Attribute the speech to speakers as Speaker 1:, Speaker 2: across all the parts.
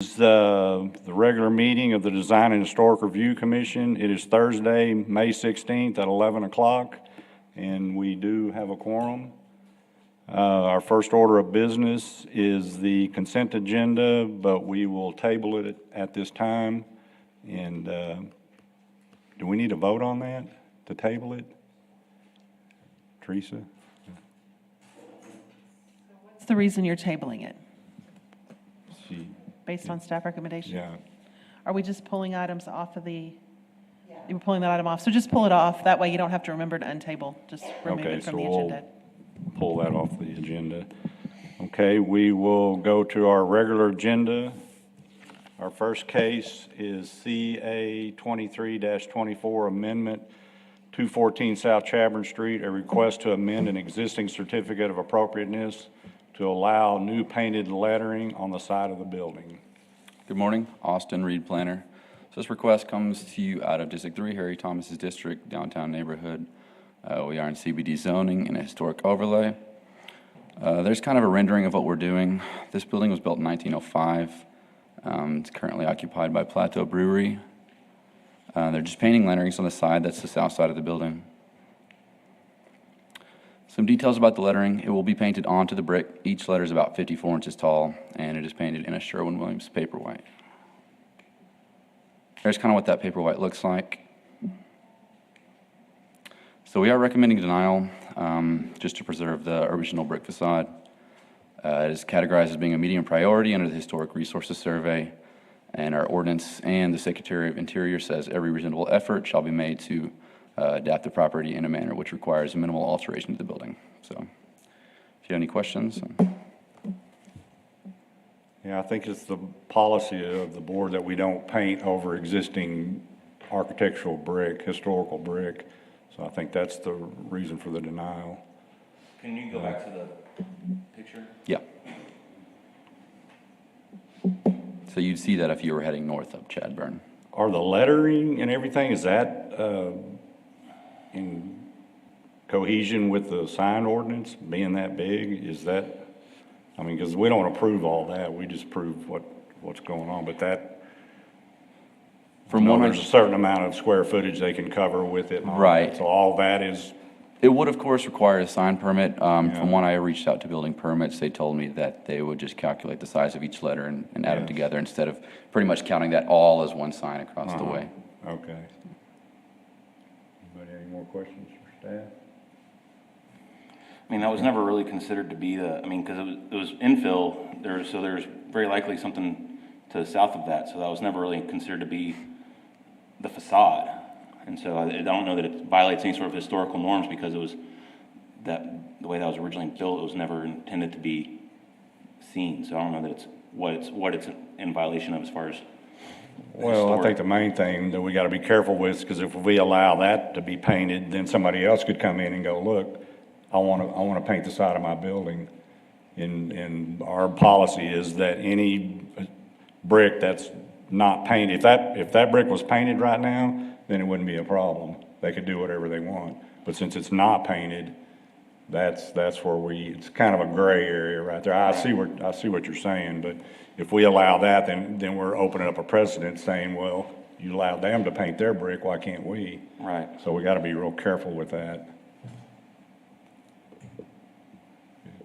Speaker 1: The regular meeting of the Design and Historic Review Commission. It is Thursday, May 16th at 11 o'clock, and we do have a quorum. Our first order of business is the consent agenda, but we will table it at this time. And do we need to vote on that to table it? Teresa?
Speaker 2: What's the reason you're tabling it? Based on staff recommendation?
Speaker 1: Yeah.
Speaker 2: Are we just pulling items off of the, you're pulling that item off, so just pull it off, that way you don't have to remember to untable, just remove
Speaker 1: Okay,
Speaker 2: it from
Speaker 1: so
Speaker 2: the
Speaker 1: we'll
Speaker 2: agenda.
Speaker 1: pull that off the agenda. Okay, we will go to our regular agenda. Our first case is CA 23-24 Amendment 214 South Chadbourne Street, a request to amend an existing certificate of appropriateness to allow new painted lettering on the side of the building.
Speaker 3: Good morning, Austin Reed, planner. So this request comes to you out of District 3, Harry Thomas's district, downtown neighborhood. We are in CBD zoning and a historic overlay. There's kind of a rendering of what we're doing. This building was built in 1905. It's currently occupied by Plateau Brewery. They're just painting letterings on the side. That's the south side of the building. Some details about the lettering. It will be painted onto the brick. Each letter is about 54 inches tall, and it is painted in a Sherwin-Williams paper white. There's kind of what that paper white looks like. So we are recommending denial just to preserve the original brick facade. It is categorized as being a medium priority under the Historic Resources Survey, and our ordinance and the Secretary of Interior says every reasonable effort shall be made to adapt the property in a manner which requires minimal alteration to the building. So if you have any questions.
Speaker 1: Yeah, I think it's the policy of the board that we don't paint over existing architectural brick, historical brick. So I think that's the reason for the denial.
Speaker 4: Can you go back to the picture?
Speaker 3: Yeah. So you'd see that if you were heading north up Chadbourne.
Speaker 1: Are the lettering and everything, is that in cohesion with the sign ordinance being that big? Is that, I mean, because we don't approve all that, we just approve what's going on, but that,
Speaker 3: From one,
Speaker 1: there's a certain amount of square footage they can cover with it.
Speaker 3: Right.
Speaker 1: So all that is.
Speaker 3: It would, of course, require a sign permit. From when I reached out to building permits, they told me that they would just calculate the size of each letter and add them together instead of pretty much counting that all as one sign across the way.
Speaker 1: Okay. Anybody have any more questions for staff?
Speaker 4: I mean, that was never really considered to be the, I mean, because it was infill, so there's very likely something to the south of that, so that was never really considered to be the facade. And so I don't know that it violates any sort of historical norms because it was that, the way that was originally built, it was never intended to be seen. So I don't know that it's what it's in violation of as far as.
Speaker 1: Well, I think the main thing that we got to be careful with is because if we allow that to be painted, then somebody else could come in and go, look, I want to paint the side of my building. And our policy is that any brick that's not painted, if that brick was painted right now, then it wouldn't be a problem. They could do whatever they want. But since it's not painted, that's where it's kind of a gray area right there. I see what you're saying, but if we allow that, then we're opening up a precedent saying, well, you allowed them to paint their brick, why can't we?
Speaker 4: Right.
Speaker 1: So we got to be real careful with that.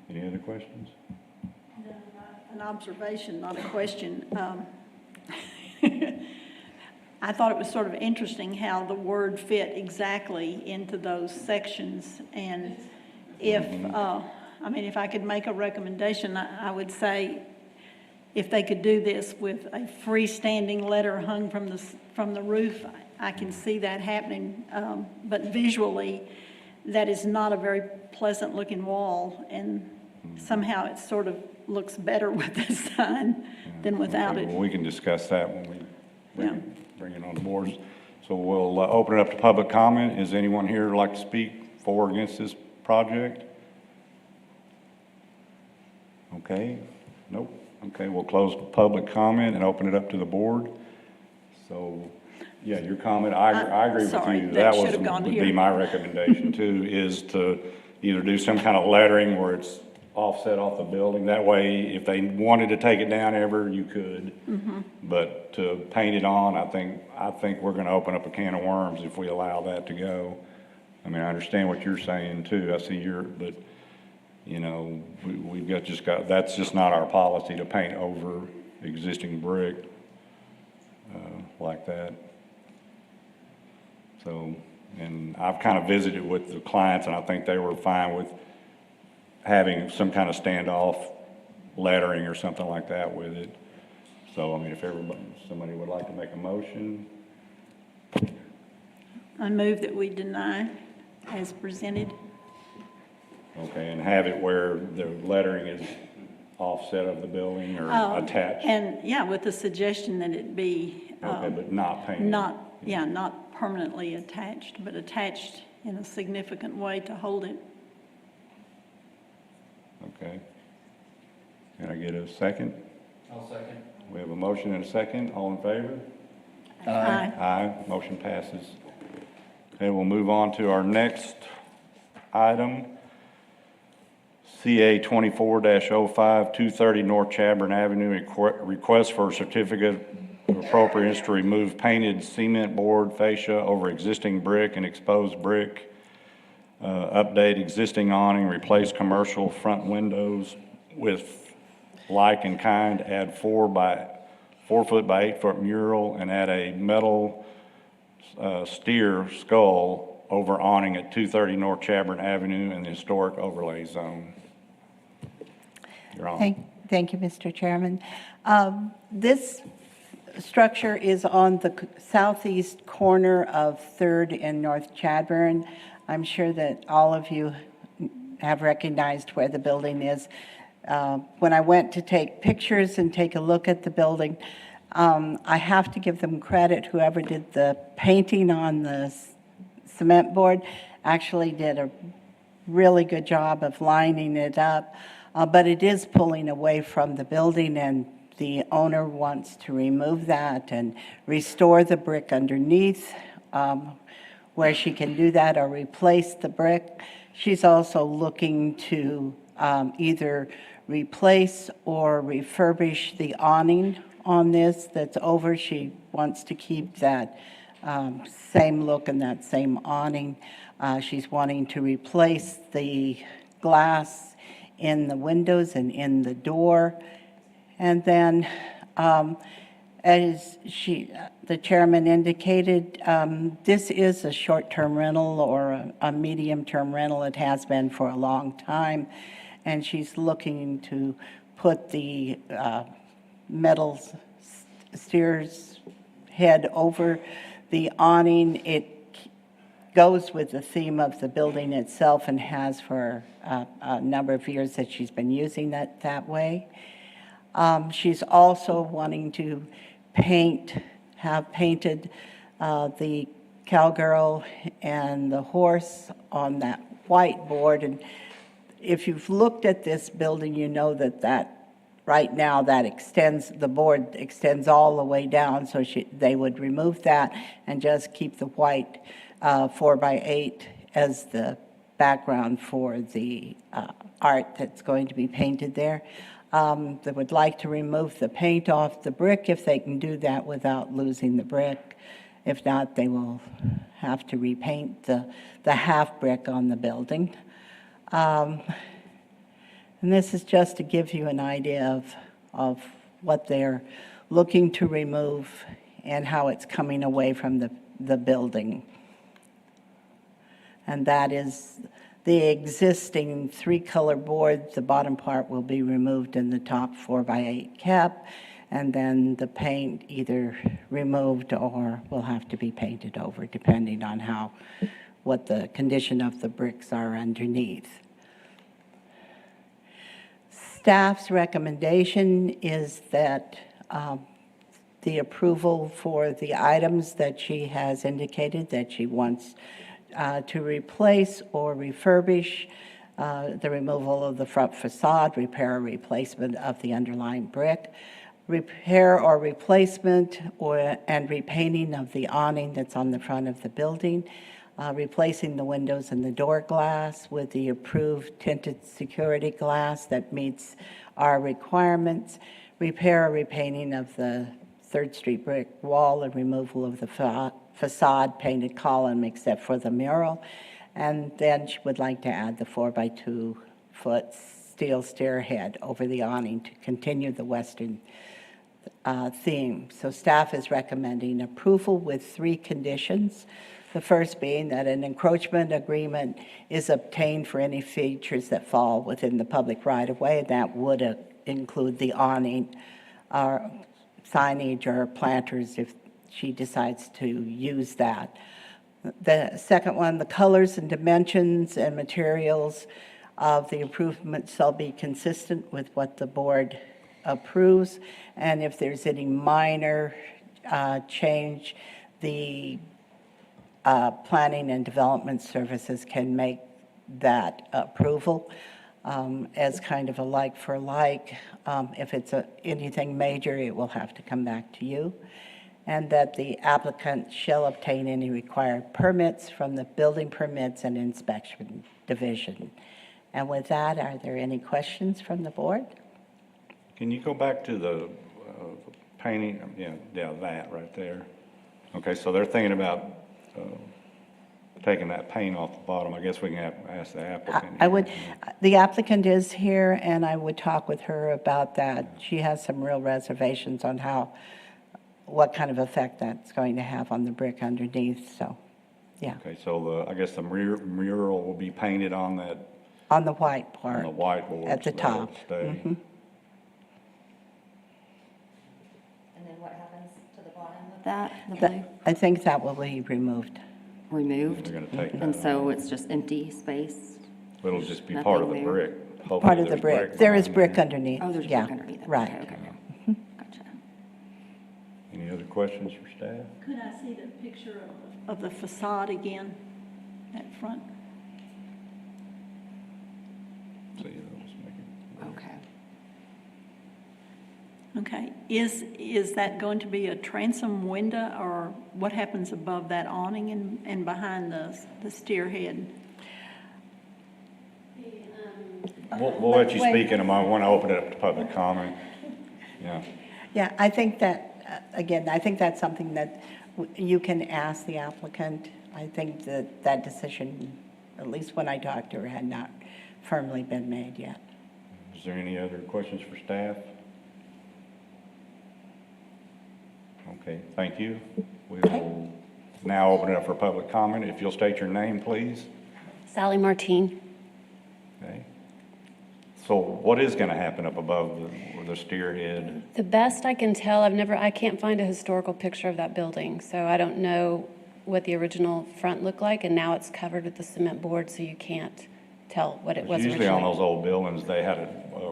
Speaker 1: Any other questions?
Speaker 5: An observation, not a question. I thought it was sort of interesting how the word fit exactly into those sections. And if, I mean, if I could make a recommendation, I would say if they could do this with a freestanding letter hung from the roof, I can see that happening. But visually, that is not a very pleasant looking wall, and somehow it sort of looks better with this sign than without it.
Speaker 1: Well, we can discuss that when we bring it on board. So we'll open it up to public comment. Is anyone here who'd like to speak for or against this project? Okay, nope. Okay, we'll close public comment and open it up to the board. So, yeah, your comment, I agree with you.
Speaker 5: That would
Speaker 1: be my recommendation too, is to either do some kind of lettering where it's offset off the building. That way, if they wanted to take it down ever, you could. But to paint it on, I think we're gonna open up a can of worms if we allow that to go. I mean, I understand what you're saying too. I see but, you know, we've got, that's just not our policy to paint over existing brick, like that. So, and I've kind of visited with the clients, and I think they were fine with having some kind of standoff lettering or something like that with it. So, I mean, if somebody would like to make a motion.
Speaker 5: I move that we deny as presented.
Speaker 1: Okay, and have it where the lettering is offset of the building or attached?
Speaker 5: And, yeah, with the suggestion that it be.
Speaker 1: Okay, but not painted?
Speaker 5: Not permanently attached, but attached in a significant way to hold it.
Speaker 1: Okay. Can I get a second?
Speaker 6: I'll second.
Speaker 1: We have a motion and a second. All in favor?
Speaker 5: Aye.
Speaker 1: Aye. Motion passes. Okay, we'll move on to our next item. CA 24-05, 230 North Chadbourn Avenue, request for a certificate of appropriateness to remove painted cement board fascia over existing brick and exposed brick, update existing awning, replace commercial front windows with like and kind, add 4 foot by 8 foot mural, and add a metal steer skull over awning at 230 North Chadbourn Avenue in the historic overlay zone. You're on.
Speaker 7: Thank you, Mr. Chairman. This structure is on the southeast corner of 3rd and North Chadbourn. I'm sure that all of you have recognized where the building is. When I went to take pictures and take a look at the building, I have to give them credit. Whoever did the painting on the cement board actually did a really good job of lining it up. But it is pulling away from the building, and the owner wants to remove that and restore the brick underneath where she can do that, or replace the brick. She's also looking to either replace or refurbish the awning on this that's over. She wants to keep that same look and that same awning. She's wanting to replace the glass in the windows and in the door. And then, as the chairman indicated, this is a short-term rental or a medium-term rental. It has been for a long time. And she's looking to put the metal steer's head over the awning. It goes with the theme of the building itself and has for a number of years that she's been using that way. She's also wanting to have painted the cowgirl and the horse on that white board. And if you've looked at this building, you know that right now the board extends all the way down, so they would remove that and just keep the white 4x8 as the background for the art that's going to be painted there. They would like to remove the paint off the brick if they can do that without losing the brick. If not, they will have to repaint the half brick on the building. And this is just to give you an idea of what they're looking to remove and how it's coming away from the building. And that is the existing 3-color board. The bottom part will be removed and the top 4x8 kept. And then the paint either removed or will have to be painted over, depending on what the condition of the bricks are underneath. Staff's recommendation is that the approval for the items that she has indicated that she wants to replace or refurbish, the removal of the front facade, repair or replacement of the underlying brick, repair or replacement and repainting of the awning that's on the front of the building, replacing the windows and the door glass with the approved tinted security glass that meets our requirements, repair or repainting of the Third Street brick wall and removal of the facade painted column except for the mural. And then she would like to add the 4x2 foot steel stairhead over the awning to continue the western theme. So staff is recommending approval with 3 conditions. The first being that an encroachment agreement is obtained for any features that fall within the public right-of-way, and that would include the awning, signage, or planters if she decides to use that. The second one, the colors and dimensions and materials of the improvements shall be consistent with what the board approves, and if there's any minor change, the planning and development services can make that approval as kind of a like for like. If it's anything major, it will have to come back to you. And that the applicant shall obtain any required permits from the Building Permits and Inspection Division. And with that, are there any questions from the board?
Speaker 1: Can you go back to the painting? Yeah, that right there. Okay, so they're thinking about taking that paint off the bottom. I guess we can ask the applicant.
Speaker 7: I would, the applicant is here, and I would talk with her about that. She has some real reservations on what kind of effect that's going to have on the brick underneath, so, yeah.
Speaker 1: Okay, so I guess the mural will be painted on that,
Speaker 7: On the white
Speaker 1: on
Speaker 7: part.
Speaker 1: the whiteboard.
Speaker 7: At the top.
Speaker 1: Stay.
Speaker 7: Mhm.
Speaker 6: And then what happens to the bottom of that, the
Speaker 7: That-
Speaker 6: blue?
Speaker 7: I think that will be removed.
Speaker 6: Removed?
Speaker 1: They're gonna take that
Speaker 6: And so
Speaker 1: out.
Speaker 6: it's just empty space?
Speaker 1: It'll just be part of the
Speaker 6: Nothing there.
Speaker 1: brick. Hopefully
Speaker 7: Part of the
Speaker 1: there's
Speaker 7: brick. There is
Speaker 1: behind
Speaker 7: brick
Speaker 1: there.
Speaker 7: underneath.
Speaker 6: Oh, there's
Speaker 7: Yeah,
Speaker 6: brick underneath it.
Speaker 7: right.
Speaker 6: Okay, gotcha.
Speaker 1: Any other questions for staff?
Speaker 5: Could I see the picture of the facade again, that front?
Speaker 1: See, let's make it-
Speaker 6: Okay.
Speaker 5: Okay, is that going to be a transom window, or what happens above that awning and behind the stairhead?
Speaker 1: We'll let you speak in a moment. I want to open it up to public comment. Yeah.
Speaker 7: Yeah, I think that, again, I think that's something that you can ask the applicant. I think that that decision, at least when I talked to her, had not firmly been made yet.
Speaker 1: Is there any other questions for staff? Okay, thank you. We will now open it up for public comment. If you'll state your name, please.
Speaker 8: Sally Martine.
Speaker 1: Okay. So what is going to happen up above the stairhead?
Speaker 8: The best I can tell, I can't find a historical picture of that building, so I don't know what the original front looked like, and now it's covered with the cement board, so you can't tell what it was
Speaker 1: Usually on those
Speaker 8: originally.
Speaker 1: old buildings, they had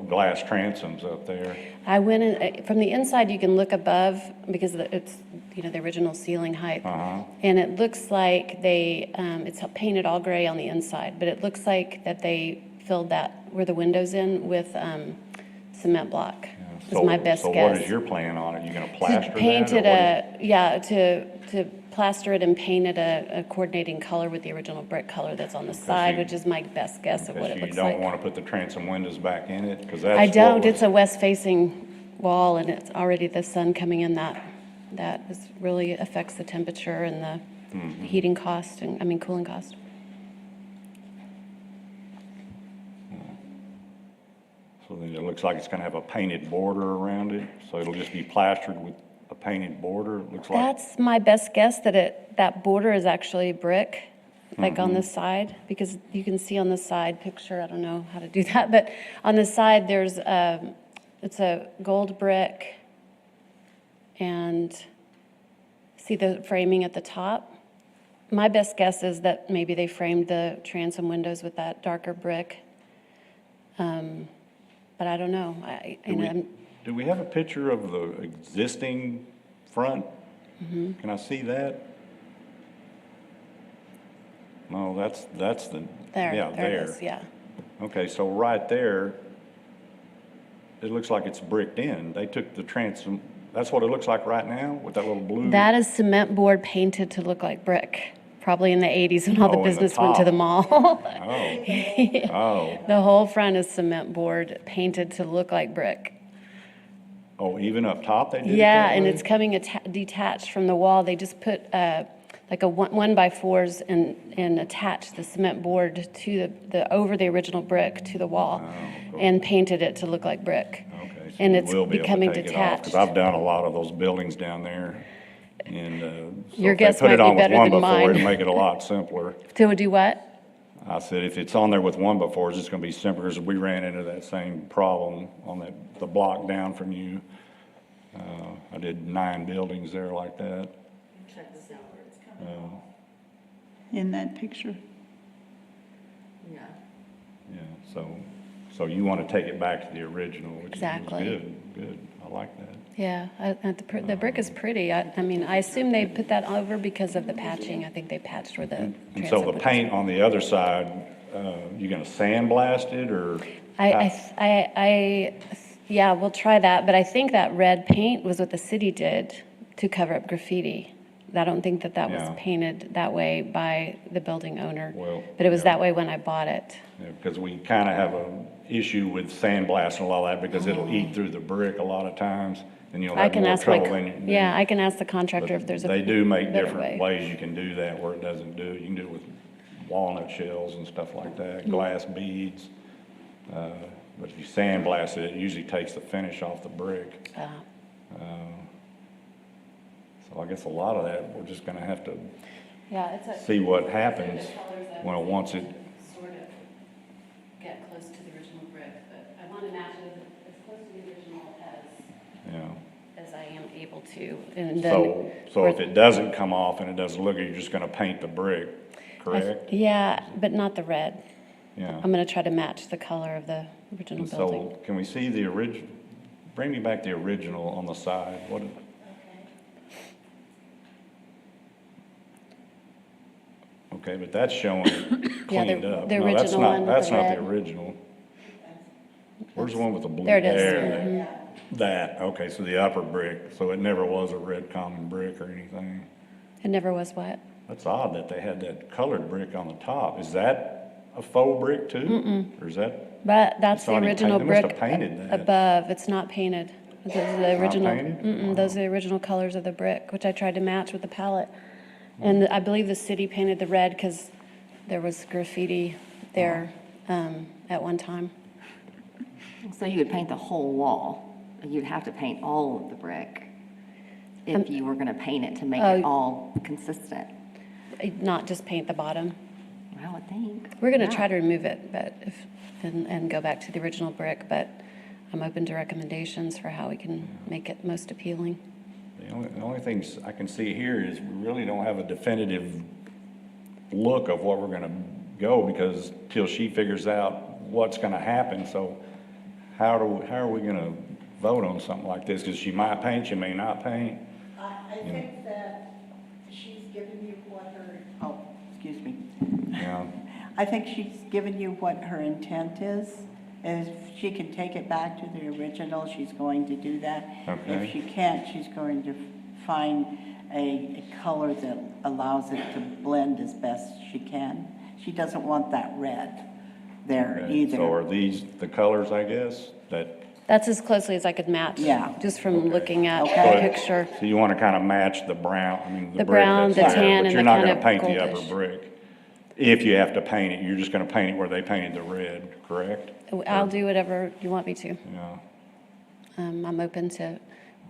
Speaker 1: glass transoms up there.
Speaker 8: I went in, from the inside, you can look above, because it's, the original ceiling height.
Speaker 1: Uh-huh.
Speaker 8: And it looks like it's painted all gray on the inside, but it looks like that they filled that, where the windows in, with cement block. Is my best
Speaker 1: So
Speaker 8: guess.
Speaker 1: what is your plan on it? You going to
Speaker 8: To
Speaker 1: plaster
Speaker 8: paint
Speaker 1: that?
Speaker 8: to plaster it and paint it a coordinating color with the original brick color that's on the side, which is my best guess of what it
Speaker 1: You
Speaker 8: looks
Speaker 1: don't
Speaker 8: like.
Speaker 1: want to put the transom windows back in it? Because that's
Speaker 8: I
Speaker 1: what
Speaker 8: don't,
Speaker 1: was-
Speaker 8: it's a west-facing wall, and it's already the sun coming in that really affects the temperature and the
Speaker 1: Mm-hmm.
Speaker 8: heating cost, cooling cost.
Speaker 1: So then it looks like it's going to have a painted border around it, so it'll just be plastered with a painted border, it looks like?
Speaker 8: That's my best guess, that border is actually brick, like on the side, because you can see on the side picture, I don't know how to do that, but on the side, it's a gold brick, and see the framing at the top? My best guess is that maybe they framed the transom windows with that darker brick. But I don't know.
Speaker 1: Do we have a picture of the existing front?
Speaker 8: Mm-hmm.
Speaker 1: Can I see that? No, that's the, yeah,
Speaker 8: there it is, yeah.
Speaker 1: Okay, so right there, it looks like it's bricked in. They took the transom, that's what it looks like right now with that little blue?
Speaker 8: That is cement board painted to look like brick. probably in the 80s when all the
Speaker 1: Oh, in the
Speaker 8: business went to the
Speaker 1: top.
Speaker 8: mall.
Speaker 1: Oh, oh,
Speaker 8: The whole front is cement board painted to look like brick.
Speaker 1: oh, even up top they did it
Speaker 8: Yeah,
Speaker 1: that
Speaker 8: and
Speaker 1: way?
Speaker 8: it's coming detached from the wall. They just put like a 1x4s and attached the cement board to the over the original brick to the wall and painted it to look like brick.
Speaker 1: Okay, so
Speaker 8: And
Speaker 1: you
Speaker 8: it's
Speaker 1: will be able to
Speaker 8: becoming
Speaker 1: take it off,
Speaker 8: detached.
Speaker 1: because I've done a lot of those buildings down there, and so
Speaker 8: Your
Speaker 1: if they
Speaker 8: guess
Speaker 1: put
Speaker 8: might
Speaker 1: it
Speaker 8: be
Speaker 1: on with
Speaker 8: better
Speaker 1: one
Speaker 8: than
Speaker 1: before,
Speaker 8: mine.
Speaker 1: it'll make it a lot simpler.
Speaker 8: To do what?
Speaker 1: I said, if it's on there with one before, it's just gonna be simpler, because we ran into that same problem on the block down from you. I did 9 buildings there like that.
Speaker 5: In that picture.
Speaker 6: Yeah.
Speaker 1: Yeah, so you want to take it back to the original, which is
Speaker 8: Exactly.
Speaker 1: good, I like that.
Speaker 8: Yeah, the brick is pretty. I mean, I assume they put that over because of the patching. I think they patched where the
Speaker 1: And
Speaker 8: transom
Speaker 1: so the
Speaker 8: would-
Speaker 1: paint on the other side, you gonna sandblast it, or?
Speaker 8: Yeah, we'll try that, but I think that red paint was what the city did to cover up graffiti. I don't think that was
Speaker 1: Yeah.
Speaker 8: painted that way by the building owner.
Speaker 1: Well,
Speaker 8: But it was
Speaker 1: yeah.
Speaker 8: that way when I bought it.
Speaker 1: Because we kind of have an issue with sandblasting and all that, because it'll eat through the brick a lot of times, and you'll
Speaker 8: I
Speaker 1: have
Speaker 8: can
Speaker 1: more
Speaker 8: ask my,
Speaker 1: trouble than you.
Speaker 8: yeah, I can ask the contractor if there's a
Speaker 1: They do make
Speaker 8: better
Speaker 1: different
Speaker 8: way.
Speaker 1: ways you can do that where it doesn't do it. You can do it with walnut shells and stuff like that,
Speaker 8: Mm-hmm.
Speaker 1: glass beads. But if you sandblast it, it usually takes the finish off the brick. So I guess a lot of that, we're just gonna have to
Speaker 8: Yeah, it's a.
Speaker 1: see what happens once it,
Speaker 8: Sort of get close to the original brick, but I want to match it as close to the original
Speaker 1: you know.
Speaker 8: as I am able to. And then.
Speaker 1: So if it doesn't come off and it doesn't look, you're just gonna paint the brick, correct?
Speaker 8: Yeah, but not the red.
Speaker 1: Yeah.
Speaker 8: I'm going to try to match the color of the original
Speaker 1: And
Speaker 8: building.
Speaker 1: so can we see the bring me back the original on the side? What? Okay, but that's showing it
Speaker 8: Yeah,
Speaker 1: cleaned up.
Speaker 8: the
Speaker 1: No, that's
Speaker 8: original
Speaker 1: not-
Speaker 8: one with
Speaker 1: That's
Speaker 8: the
Speaker 1: not the
Speaker 8: red.
Speaker 1: original. Where's the one with the blue?
Speaker 8: There it is.
Speaker 1: That, okay, so the upper brick, so it never was a red common brick or anything.
Speaker 8: It never was what?
Speaker 1: That's odd that they had that colored brick on the top. Is that a faux brick too? Or is that,
Speaker 8: But that's
Speaker 1: It's
Speaker 8: the
Speaker 1: already
Speaker 8: original
Speaker 1: painted. They must
Speaker 8: brick
Speaker 1: have painted that.
Speaker 8: above. It's not painted. Those are the
Speaker 1: not
Speaker 8: original.
Speaker 1: painted?
Speaker 8: Those are the original colors of the brick, which I tried to match with the palette. And I believe the city painted the red because there was graffiti there at one time.
Speaker 6: So you would paint the whole wall. You'd have to paint all of the brick if you were gonna paint it to make it all consistent.
Speaker 8: Not just paint the bottom.
Speaker 6: I would think.
Speaker 8: We're going to
Speaker 6: Yeah.
Speaker 8: try to remove it, but and go back to the original brick, but I'm open to recommendations for how we can make it most appealing.
Speaker 1: the only things I can see here is we really don't have a definitive look of what we're gonna go, because till she figures out what's gonna happen, so how are we gonna vote on something like this? Because she might paint, she may not paint.
Speaker 7: I think that she's given you what her, oh, excuse me.
Speaker 1: Yeah.
Speaker 7: I think she's given you what her intent is. If she can take it back to the original, she's going to do that.
Speaker 1: Okay.
Speaker 7: If she can't, she's going to find a color that allows it to blend as best she can. She doesn't want that red there
Speaker 1: Okay,
Speaker 7: either.
Speaker 1: So are these the colors, I guess, that?
Speaker 8: That's as closely as I could match.
Speaker 7: Yeah.
Speaker 8: Just from
Speaker 1: Okay.
Speaker 8: looking at
Speaker 7: Okay.
Speaker 8: the picture.
Speaker 1: So you want to kind of match the brown, I mean, the
Speaker 8: The
Speaker 1: brick
Speaker 8: brown,
Speaker 1: that's
Speaker 8: the
Speaker 1: there,
Speaker 8: tan,
Speaker 1: but
Speaker 8: and
Speaker 1: you're
Speaker 8: the
Speaker 1: not
Speaker 8: kind
Speaker 1: going
Speaker 8: of
Speaker 1: to paint the upper
Speaker 8: goldish.
Speaker 1: brick. If you have to paint it, you're just going to paint it where they painted the red, correct?
Speaker 8: I'll do whatever you want me to.
Speaker 1: Yeah.
Speaker 8: I'm open to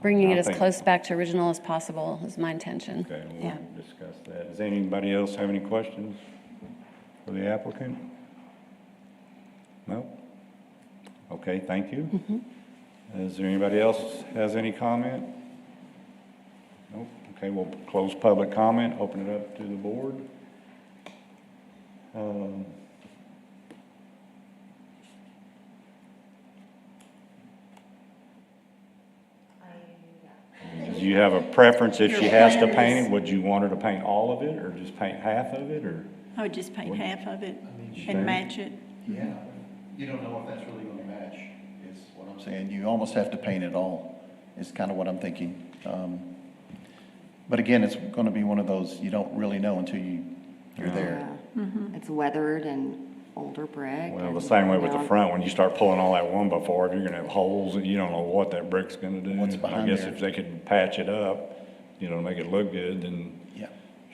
Speaker 8: bringing it
Speaker 1: I
Speaker 8: as
Speaker 1: think-
Speaker 8: close back to original as possible is my intention.
Speaker 1: Okay,
Speaker 7: Yeah.
Speaker 1: we'll discuss that. Does anybody else have any questions for the applicant? No? Okay, thank you. Is there anybody else has any comment? Nope. Okay, we'll close public comment, open it up to the board. Do you have a preference if she has to paint it? Would you want her to paint all of it, or just paint half of it, or?
Speaker 5: I would just paint half of it
Speaker 1: Sure.
Speaker 5: and match it.
Speaker 9: Yeah, you don't know if that's really gonna match, is what I'm saying. You almost have to paint it all, is kind of what I'm thinking. But again, it's gonna be one of those, you don't really know until you you're there.
Speaker 6: It's weathered and older brick.
Speaker 1: Well, the
Speaker 6: and,
Speaker 1: same way
Speaker 6: you
Speaker 1: with the
Speaker 6: know,
Speaker 1: front, when you start pulling all that 1x4, you're gonna have holes, and you don't know what that brick's gonna do.
Speaker 9: What's
Speaker 1: I
Speaker 9: behind
Speaker 1: guess
Speaker 9: there.
Speaker 1: if they could patch it up, make it look good, then
Speaker 9: Yeah.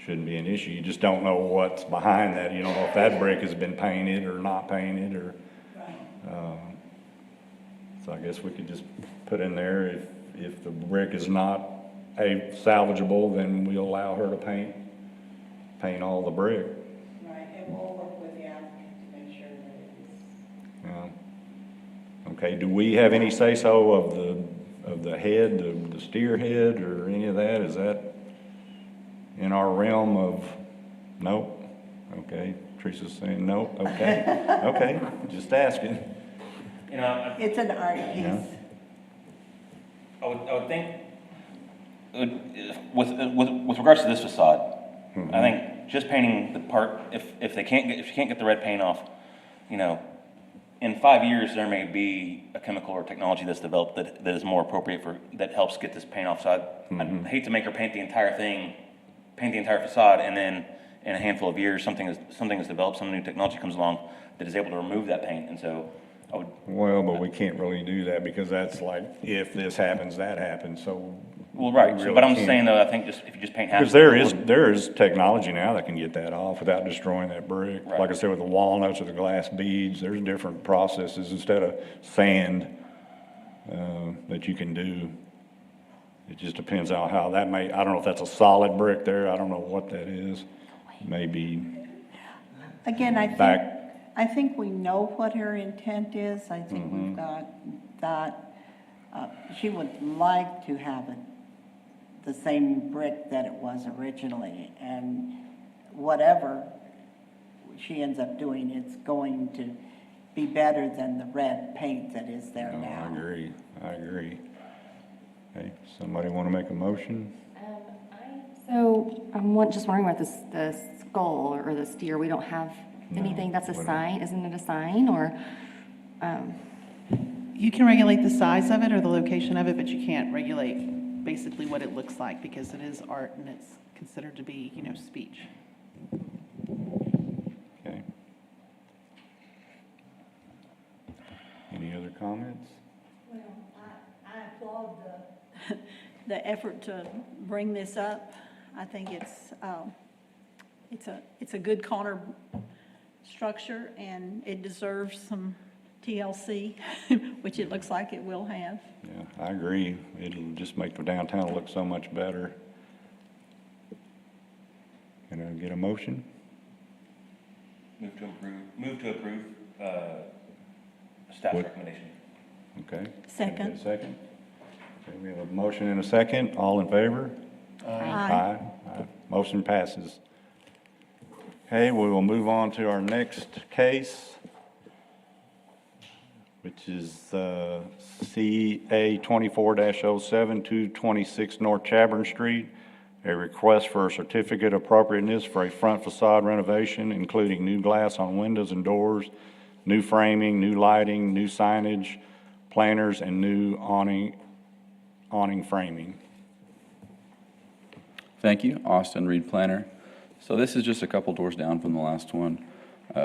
Speaker 1: shouldn't be an issue. You just don't know what's behind that. You don't know if that brick has been painted or not painted, or, so I guess we could just put in there, if the brick is not salvageable, then we'll allow her to paint all the brick.
Speaker 7: Right, and we'll work with the applicant to make sure that it is.
Speaker 1: Yeah. Okay, do we have any say-so of the head, the steer head, or any of that? Is that in our realm of, nope? Okay, Teresa's saying nope, okay, okay, just asking.
Speaker 7: It's an art
Speaker 1: Yeah.
Speaker 7: piece.
Speaker 4: I would think, with regards to this facade, I think just painting the part, if you can't get the red paint off, in 5 years, there may be a chemical or technology that's developed that is more appropriate that helps get this paint off. So I'd hate to make her paint the entire facade, and then in a handful of years, something is developed, some new technology comes along that is able to remove that paint, and so I would.
Speaker 1: Well, but we can't really do that, because that's like, if this happens, that happens, so.
Speaker 4: Well, right,
Speaker 1: we really
Speaker 4: but I'm
Speaker 1: can't.
Speaker 4: saying though, I think if you just paint half.
Speaker 1: Because there is technology now that can get that off without destroying that brick.
Speaker 4: Right.
Speaker 1: Like I said, with the walnuts or the glass beads, there's different processes instead of sand, that you can do. It just depends on how that I don't know if that's a solid brick there, I don't know what that is. Maybe
Speaker 7: Again,
Speaker 1: back,
Speaker 7: I think we know what her intent is. I think
Speaker 1: Mm-hmm.
Speaker 7: we've got that. She would like to have it the same brick that it was originally, and whatever she ends up doing, it's going to be better than the red paint that is there
Speaker 1: no,
Speaker 7: now.
Speaker 1: I agree. Okay, somebody want to make a motion?
Speaker 6: So I'm just wondering about the skull or the steer. We don't have anything, that's a
Speaker 1: we don't.
Speaker 6: sign, isn't it a sign, or?
Speaker 2: You can regulate the size of it or the location of it, but you can't regulate basically what it looks like, because it is art and it's considered to be, speech.
Speaker 1: Okay. Any other comments?
Speaker 5: Well, I applaud the effort to bring this up. I think it's a good corner structure, and it deserves some TLC, which it looks like it will have.
Speaker 1: Yeah, I agree. It'll just make the downtown look so much better. Can I get a motion?
Speaker 4: Move to approve, staff
Speaker 1: What?
Speaker 4: recommendation.
Speaker 1: Okay.
Speaker 5: Second.
Speaker 1: Can I get a second? Okay, we have a motion and a second. All in favor? Aye. Motion passes. Okay, we will move on to our next case, which is CA 24-07, 226 North Chaburn Street. A request for a certificate of appropriateness for a front facade renovation, including new glass on windows and doors, new framing, new lighting, new signage, planters, and new awning framing.
Speaker 3: Thank you, Austin Reed Planner. So this is just a couple doors down from the last one.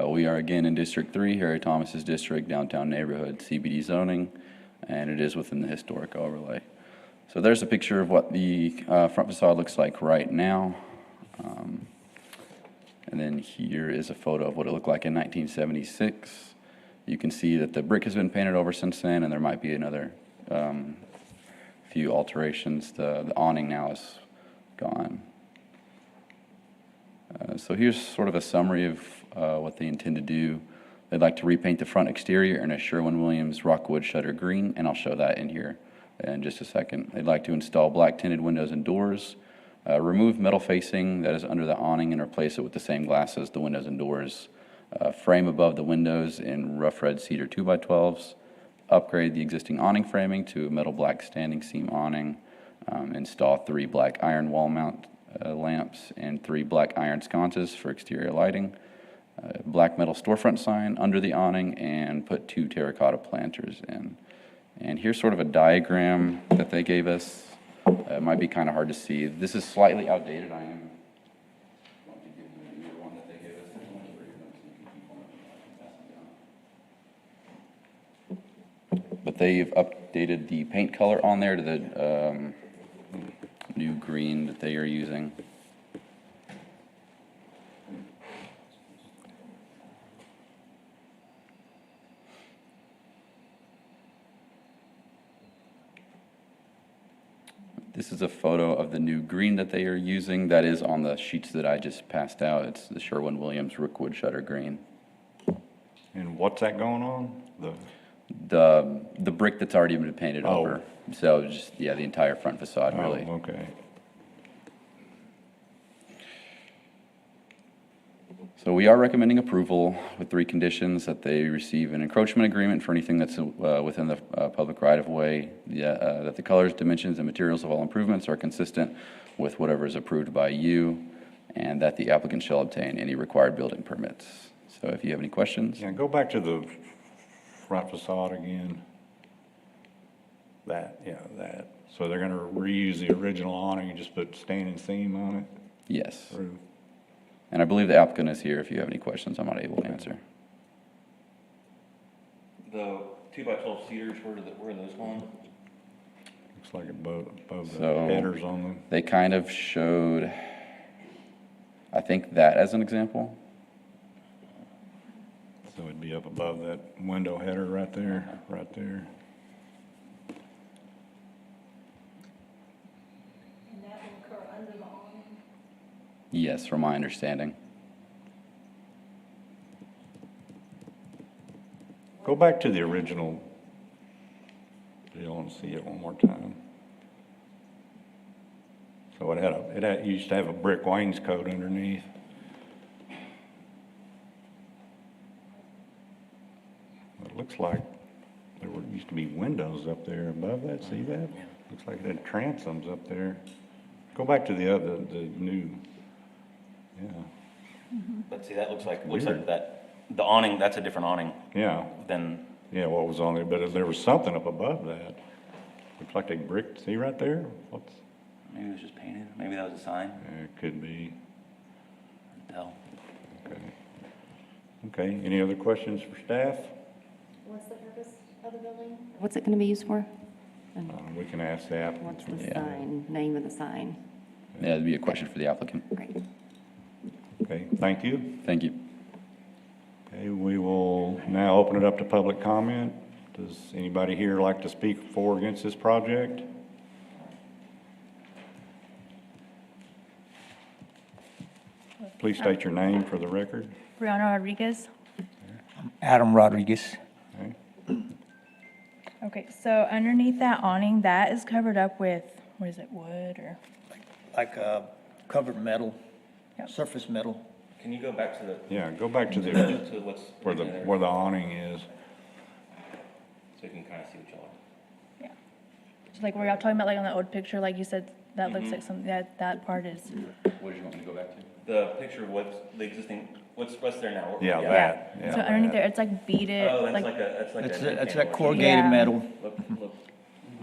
Speaker 3: We are again in District 3, Harry Thomas's district, downtown neighborhood, CBD zoning, and it is within the historic overlay. So there's a picture of what the front facade looks like right now. And then here is a photo of what it looked like in 1976. You can see that the brick has been painted over since then, and there might be another few alterations. The awning now is gone. So here's sort of a summary of what they intend to do. They'd like to repaint the front exterior in a Sherwin-Williams Rockwood shutter green, and I'll show that in here in just a second. They'd like to install black tinted windows and doors, remove metal facing that is under the awning and replace it with the same glass as the windows and doors, frame above the windows in rough red cedar 2x12s, upgrade the existing awning framing to a metal black standing seam awning, install 3 black iron wall mount lamps and 3 black iron sconces for exterior lighting, black metal storefront sign under the awning, and put 2 terracotta planters in. And here's sort of a diagram that they gave us. It might be kind of hard to see. This is slightly outdated. I am going to give you the one that they've updated the paint color on there to the new green that they are using. This is a photo of the new green that they are using. That is on the sheets that I just passed out. It's the Sherwin-Williams Rookwood Shutter Green.
Speaker 1: And what's that going on?
Speaker 3: The brick that's already been painted
Speaker 1: Oh.
Speaker 3: over. So just, yeah, the entire front facade, really.
Speaker 1: Oh, okay.
Speaker 3: So we are recommending approval with 3 conditions: that they receive an encroachment agreement for anything that's within the public right-of-way, that the colors, dimensions, and materials of all improvements are consistent with whatever is approved by you, and that the applicant shall obtain any required building permits. So if you have any questions?
Speaker 1: Yeah, go back to the front facade again. That. So they're gonna reuse the original awning and just put standing seam on it?
Speaker 3: Yes.
Speaker 1: Through.
Speaker 3: And I believe the applicant is here if you have any questions I'm not able to answer.
Speaker 4: The 2x12 cedars, where are those going?
Speaker 1: Looks like above the
Speaker 3: So-
Speaker 1: headers on them.
Speaker 3: They kind of showed, I think, that as an example.
Speaker 1: So it'd be up above that window header right there, right there.
Speaker 5: And that will occur under the awning?
Speaker 3: Yes, from my understanding.
Speaker 1: Go back to the original deal and see it one more time. So it used to have a brick wainscot underneath. It looks like there used to be windows up there above that, see that? Looks like it had transoms up there. Go back to the new, yeah,
Speaker 4: But see, that looks like
Speaker 1: Weird.
Speaker 4: that, the awning, that's a different awning
Speaker 1: yeah,
Speaker 4: than,
Speaker 1: yeah, what was on there, but there was something up above that. Looks like they bricked, see right there?
Speaker 4: maybe it was just painted, maybe that was a sign,
Speaker 1: It could be,
Speaker 4: tell.
Speaker 1: okay. Okay, any other questions for staff?
Speaker 6: What's the purpose of the building? What's it going to be used for? And
Speaker 1: We can ask the applicant.
Speaker 6: what's the
Speaker 3: Yeah.
Speaker 6: sign, name of the sign?
Speaker 3: Yeah, that'd be a question for the applicant.
Speaker 6: Great.
Speaker 1: Okay, thank you.
Speaker 3: Thank you.
Speaker 1: Okay, we will now open it up to public comment. Does anybody here like to speak for or against this project? Please state your name for the record.
Speaker 10: Brianna Rodriguez.
Speaker 11: Adam Rodriguez.
Speaker 1: Okay.
Speaker 10: Okay, so underneath that awning, that is covered up with, what is it, wood or?
Speaker 11: Like covered metal,
Speaker 10: Yep.
Speaker 11: surface metal.
Speaker 4: Can you go back to the,
Speaker 1: Yeah, go back to
Speaker 4: to what's,
Speaker 1: where the awning is.
Speaker 4: so you can kind of see what y'all are.
Speaker 10: Yeah. So like where y'all talking about like on the old picture, like you said, that looks like something, that part is,
Speaker 3: What did you want me to go back to?
Speaker 4: The picture of what's the existing, what's there now?
Speaker 1: Yeah,
Speaker 10: yeah.
Speaker 1: that. yeah,
Speaker 10: So underneath
Speaker 1: that.
Speaker 10: there, it's like beaded,
Speaker 4: Oh, that's
Speaker 10: like,
Speaker 4: like a, that's like a.
Speaker 11: It's
Speaker 4: new
Speaker 11: that
Speaker 4: panel.
Speaker 11: corrugated
Speaker 10: Yeah.
Speaker 11: metal.
Speaker 4: Look,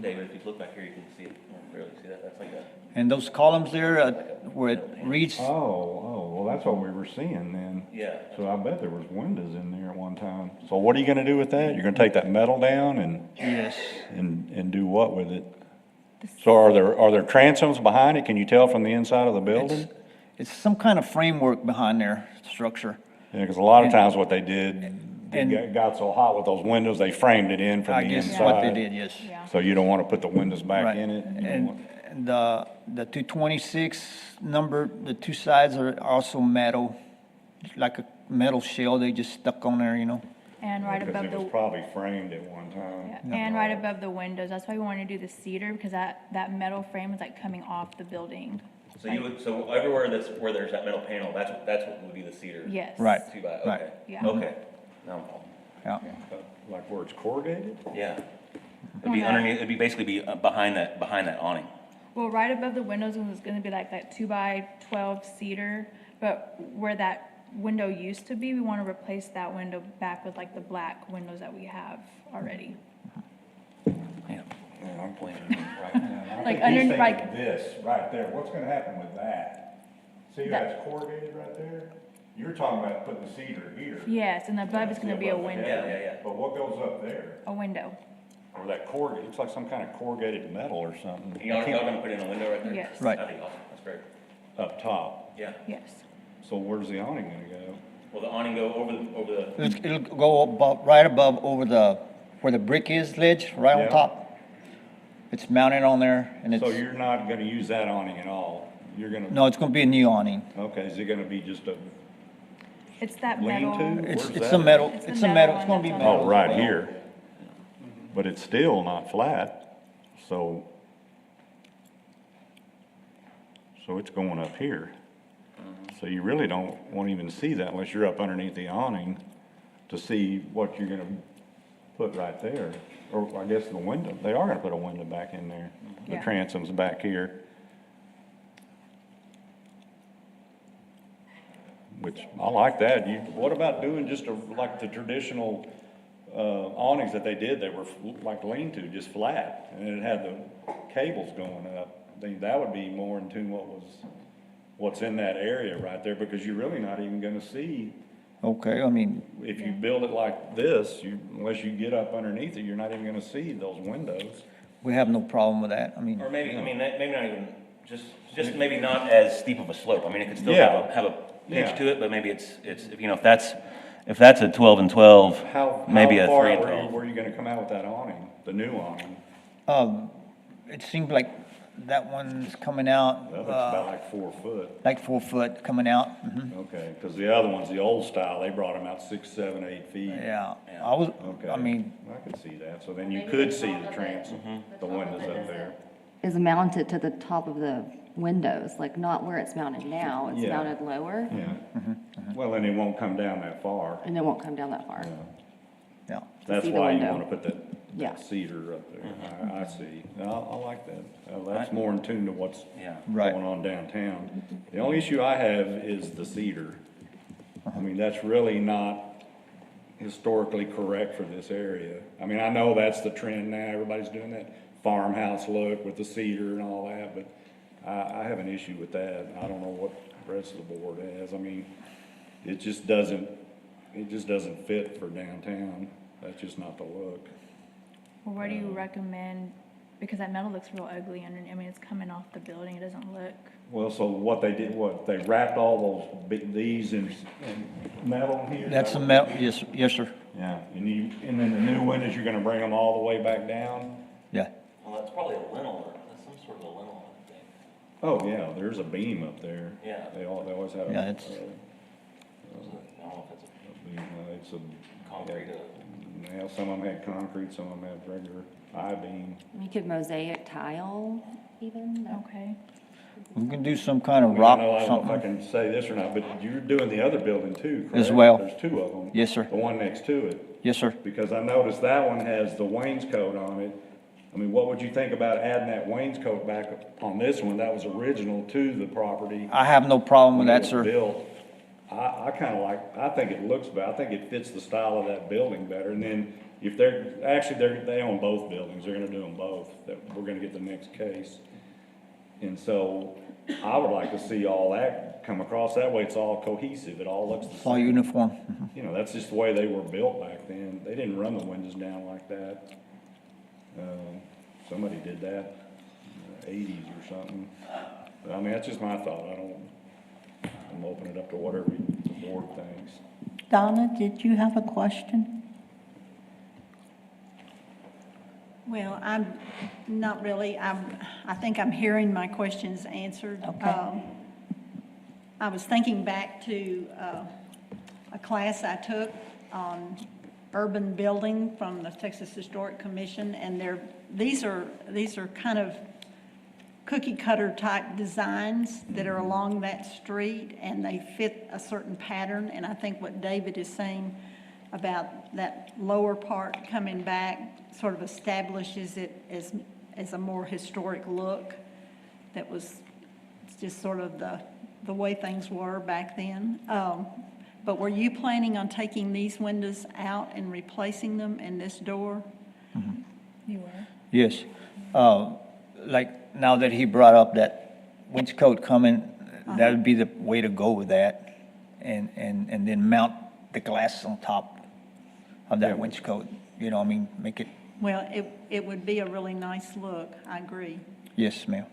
Speaker 4: David, if you look back here, you can see it, you can barely see that, that's like a.
Speaker 11: And those columns there where it reads,
Speaker 1: Well, that's what we were seeing then.
Speaker 4: Yeah.
Speaker 1: So I bet there was windows in there at one time. So what are you gonna do with that? You're gonna take that metal down
Speaker 11: yes.
Speaker 1: and do what with it? So are there transoms behind it? Can you tell from the inside of the building?
Speaker 11: It's some kind of framework behind their structure.
Speaker 1: Yeah, because a lot of times what they did,
Speaker 11: and-
Speaker 1: it got so hot with those windows, they framed it in
Speaker 11: I
Speaker 1: from the
Speaker 11: guess
Speaker 1: inside.
Speaker 11: is what they did, yes.
Speaker 10: yeah.
Speaker 1: So you don't want to put the windows back
Speaker 11: Right.
Speaker 1: in it? You don't want-
Speaker 11: And the 226 number, the two sides are also metal, like a metal shell they just stuck on there, you know?
Speaker 10: and right
Speaker 1: Because
Speaker 10: above
Speaker 1: it was
Speaker 10: the,
Speaker 1: probably framed at one time.
Speaker 10: yeah, and right above the windows. That's why we wanted to do the cedar, because that metal frame is like coming off the building.
Speaker 4: So you would, so everywhere where there's that metal panel, that's what would be the cedar?
Speaker 10: Yes.
Speaker 11: Right.
Speaker 4: Two by,
Speaker 11: Right.
Speaker 4: okay.
Speaker 10: Yeah.
Speaker 4: Okay, now I'm following.
Speaker 11: Yeah.
Speaker 1: Like where it's corrugated?
Speaker 4: Yeah. It'd be
Speaker 10: Yeah.
Speaker 4: underneath, it'd be basically behind that awning.
Speaker 10: Well, right above the windows is gonna be like that 2x12 cedar, but where that window used to be, we wanna replace that window back with like the black windows that we have already.
Speaker 4: Yeah. I'm pointing right now.
Speaker 1: I
Speaker 10: Like
Speaker 1: think he's
Speaker 10: under-
Speaker 1: thinking
Speaker 10: like-
Speaker 1: of this right there. What's gonna happen with that? See how
Speaker 10: That-
Speaker 1: it's corrugated right there? You're talking about putting the cedar here.
Speaker 10: Yes, and above is gonna be a
Speaker 1: Above the
Speaker 10: window,
Speaker 1: head.
Speaker 4: Yeah.
Speaker 1: But what goes up there?
Speaker 10: a window.
Speaker 1: or that corrugated, it looks like some kind of corrugated metal or something.
Speaker 4: Y'all gonna put in a window right there?
Speaker 10: Yes.
Speaker 11: Right.
Speaker 4: That'd be awesome, that's great.
Speaker 1: Up top.
Speaker 4: Yeah.
Speaker 10: Yes.
Speaker 1: So where's the awning gonna go?
Speaker 4: Will the awning go over the,
Speaker 11: It'll go above, right above, over the, where the brick is ledge, right
Speaker 1: Yeah.
Speaker 11: on top. It's mounted on there, and
Speaker 1: So
Speaker 11: it's,
Speaker 1: you're not gonna use that awning at all? You're gonna?
Speaker 11: no, it's gonna be a new awning.
Speaker 1: Okay, is it gonna be just a
Speaker 10: It's that
Speaker 1: lean-to?
Speaker 10: metal.
Speaker 11: It's,
Speaker 1: Where's
Speaker 11: it's
Speaker 1: that?
Speaker 11: a metal,
Speaker 10: It's the
Speaker 11: it's a
Speaker 10: metal
Speaker 11: metal,
Speaker 10: one
Speaker 11: it's gonna be
Speaker 10: that's on
Speaker 11: metal.
Speaker 1: Oh, right here. But it's still not flat, so it's going up here. So you really won't even see that unless you're up underneath the awning to see what you're gonna put right there. Or I guess the window, they are gonna put a window back in there. The
Speaker 10: Yeah.
Speaker 1: transom's back here. Which, I like that. What about doing just like the traditional, awnings that they did, that were like lean-to, just flat, and it had the cables going up? I think that would be more in tune what's in that area right there, because you're really not even gonna see,
Speaker 11: Okay, I mean,
Speaker 1: if you build it like this, unless you get up underneath it, you're not even gonna see those windows.
Speaker 11: we have no problem with that, I mean,
Speaker 4: or maybe, I mean, maybe not even, just maybe not as steep of a slope. I mean, it could still
Speaker 1: Yeah.
Speaker 4: have a
Speaker 1: Yeah.
Speaker 4: pitch to it, but maybe it's, you know, if that's a 12 and 12,
Speaker 1: How
Speaker 4: maybe a
Speaker 1: far
Speaker 4: 3 and
Speaker 1: were
Speaker 4: 12.
Speaker 1: you gonna come out with that awning, the new awning?
Speaker 11: it seemed like that one's coming out,
Speaker 1: That looks about like 4 foot.
Speaker 11: like 4 foot coming out.
Speaker 1: Okay, because the other ones, the old style, they brought them out 6, 7, 8 feet.
Speaker 11: Yeah, I was,
Speaker 1: Okay.
Speaker 11: I mean,
Speaker 1: I could see that, so then you could see the transom, the windows up there.
Speaker 6: Is mounted to the top of the windows, like not where it's mounted now, it's
Speaker 1: Yeah.
Speaker 6: mounted lower,
Speaker 1: Yeah. Well, then it won't come down that far.
Speaker 6: and it won't come down that far.
Speaker 11: yeah.
Speaker 1: That's
Speaker 6: see the
Speaker 1: why you
Speaker 6: window.
Speaker 1: want to put
Speaker 6: Yeah.
Speaker 1: that cedar up there. I see. I like that. That's more in tune to what's
Speaker 4: Yeah.
Speaker 11: Right.
Speaker 1: going on downtown. The only issue I have is the cedar. I mean, that's really not historically correct for this area. I mean, I know that's the trend now, everybody's doing that farmhouse look with the cedar and all that, but I have an issue with that. I don't know what the rest of the board has. I mean, it just doesn't fit for downtown. That's just not the look.
Speaker 10: Well, where do you recommend, because that metal looks real ugly under, I mean, it's coming off the building, it doesn't look.
Speaker 1: Well, so what they did, they wrapped all these in metal here?
Speaker 11: That's a metal, yes, yes, sir,
Speaker 1: Yeah, and then the new windows, you're gonna bring them all the way back down?
Speaker 11: yeah.
Speaker 4: Well, that's probably a lintel, that's some sort of a lintel, I think.
Speaker 1: Oh, yeah, there's a beam up there.
Speaker 4: Yeah.
Speaker 1: They always have.
Speaker 11: Yeah, it's-
Speaker 4: I don't know if it's
Speaker 1: a beam, it's a.
Speaker 4: concrete,
Speaker 1: Yeah, some of them had concrete, some of them had regular I-beam.
Speaker 6: You could mosaic tile even, no?
Speaker 10: Okay.
Speaker 11: We can do some kind
Speaker 1: I
Speaker 11: of
Speaker 1: mean,
Speaker 11: rock,
Speaker 1: I don't know if I
Speaker 11: something,
Speaker 1: can say this or not, but you're doing the other building too, correct?
Speaker 11: As well.
Speaker 1: There's 2 of them.
Speaker 11: Yes, sir.
Speaker 1: The one next to it.
Speaker 11: yes, sir.
Speaker 1: Because I noticed that one has the wainscot on it. I mean, what would you think about adding that wainscot back on this one? That was original to the property.
Speaker 11: I have no problem with
Speaker 1: when it
Speaker 11: that,
Speaker 1: was
Speaker 11: sir.
Speaker 1: built. I kinda like, I think it looks better. I think it fits the style of that building better. And then if they own both buildings. They're gonna do them both. We're gonna get the next case. And so I would like to see all that come across. That way it's all cohesive. It all looks the
Speaker 11: It's all
Speaker 1: same.
Speaker 11: uniform.
Speaker 1: You know, that's just the way they were built back then. They didn't run the windows down like that. Somebody did that in the 80s or something. But I mean, that's just my thought. I'm opening it up to whatever the board thinks.
Speaker 7: Donna, did you have a question?
Speaker 5: Well, I'm not really, I think I'm hearing my questions answered.
Speaker 7: Okay.
Speaker 5: I was thinking back to a class I took on urban building from the Texas Historic Commission, and these are kind of cookie cutter type designs that are along that street, and they fit a certain pattern. And I think what David is saying about that lower part coming back sort of establishes it as a more historic look that was just sort of the way things were back then. But were you planning on taking these windows out and replacing them in this door?
Speaker 10: You were?
Speaker 11: Yes. Like, now that he brought up that wainscot coming, that would be the way to go with that. And then mount the glass on top of that wainscot, you know, I mean, make it
Speaker 5: Well, it would be a really nice look, I agree.
Speaker 11: Yes, ma'am.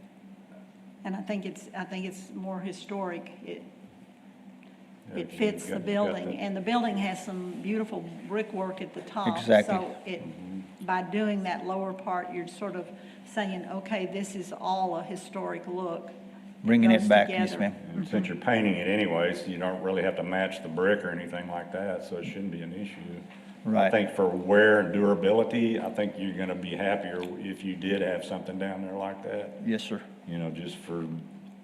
Speaker 5: And I think it's more historic. It
Speaker 1: Yeah,
Speaker 5: fits
Speaker 1: you
Speaker 5: the
Speaker 1: got
Speaker 5: building,
Speaker 1: that.
Speaker 5: and the building has some beautiful brickwork at the top.
Speaker 11: Exactly.
Speaker 5: So by doing that lower part, you're sort of saying, okay, this is all a historic look.
Speaker 11: Bringing it
Speaker 5: goes
Speaker 11: back, yes,
Speaker 5: together.
Speaker 11: ma'am.
Speaker 1: And since you're painting it anyways, you don't really have to match the brick or anything like that, so it shouldn't be an issue. I
Speaker 11: Right.
Speaker 1: think for wear and durability, I think you're gonna be happier if you did have something down there like that.
Speaker 11: Yes, sir.
Speaker 1: You know, just for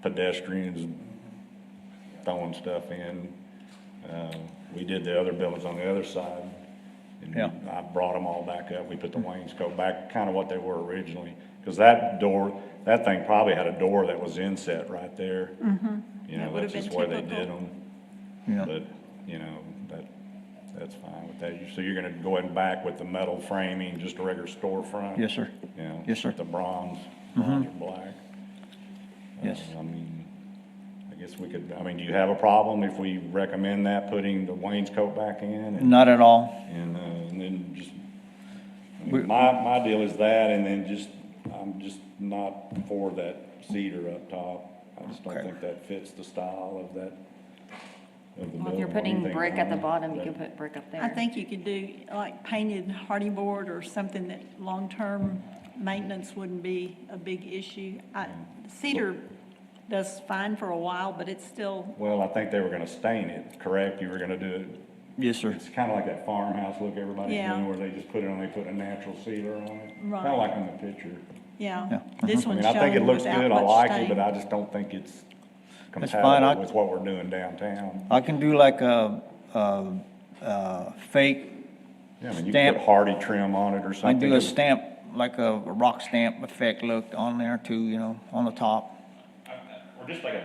Speaker 1: pedestrians throwing stuff in. We did the other buildings on the other side. And
Speaker 11: Yeah.
Speaker 1: I brought them all back up. We put the wainscot back, kind of what they were originally. Because that door, that thing probably had a door that was inset right there. You
Speaker 5: That
Speaker 1: know,
Speaker 5: would have
Speaker 1: that's just
Speaker 5: been
Speaker 1: where they
Speaker 5: typical.
Speaker 1: did them.
Speaker 11: Yeah.
Speaker 1: But, you know, that's fine with that. So you're gonna go ahead and back with the metal framing, just a regular storefront?
Speaker 11: Yes, sir.
Speaker 1: You know,
Speaker 11: Yes, sir.
Speaker 1: with the bronze or black?
Speaker 11: Yes.
Speaker 1: I mean, I guess we could, I mean, do you have a problem if we recommend that, putting the wainscot back in?
Speaker 11: Not at all.
Speaker 1: And then just, I
Speaker 11: We-
Speaker 1: mean, my deal is that, and then just, I'm just not for that cedar up top. I just don't
Speaker 11: Okay.
Speaker 1: think that fits the style of that, of the
Speaker 6: Well, if you're
Speaker 1: building. What do you
Speaker 6: putting
Speaker 1: think,
Speaker 6: brick at the
Speaker 1: Ron?
Speaker 6: bottom, you can put brick up there.
Speaker 5: I think you could do like painted hardy board or something that long-term maintenance wouldn't be a big issue. Cedar does fine for a while, but it's still,
Speaker 1: Well, I think they were gonna stain it, correct? You were gonna do it,
Speaker 11: Yes, sir.
Speaker 1: it's kinda like that farmhouse look everybody's
Speaker 5: Yeah.
Speaker 1: doing, where they just put it on, they put a natural sealer on it.
Speaker 5: Right.
Speaker 1: Kinda like in the picture.
Speaker 5: yeah. This
Speaker 1: I
Speaker 5: one's
Speaker 1: mean, I think it
Speaker 5: shown
Speaker 1: looks
Speaker 5: without
Speaker 1: good, I
Speaker 5: much
Speaker 1: like it,
Speaker 5: stain.
Speaker 1: but I just don't think it's
Speaker 11: fine,
Speaker 1: compatible with what we're doing downtown.
Speaker 11: I can do like a fake,
Speaker 1: Yeah, I mean, you
Speaker 11: Stamp.
Speaker 1: could put hardy trim on it or
Speaker 11: I
Speaker 1: something.
Speaker 11: do a stamp, like a rock stamp effect look on there too, you know, on the top.
Speaker 4: Or just like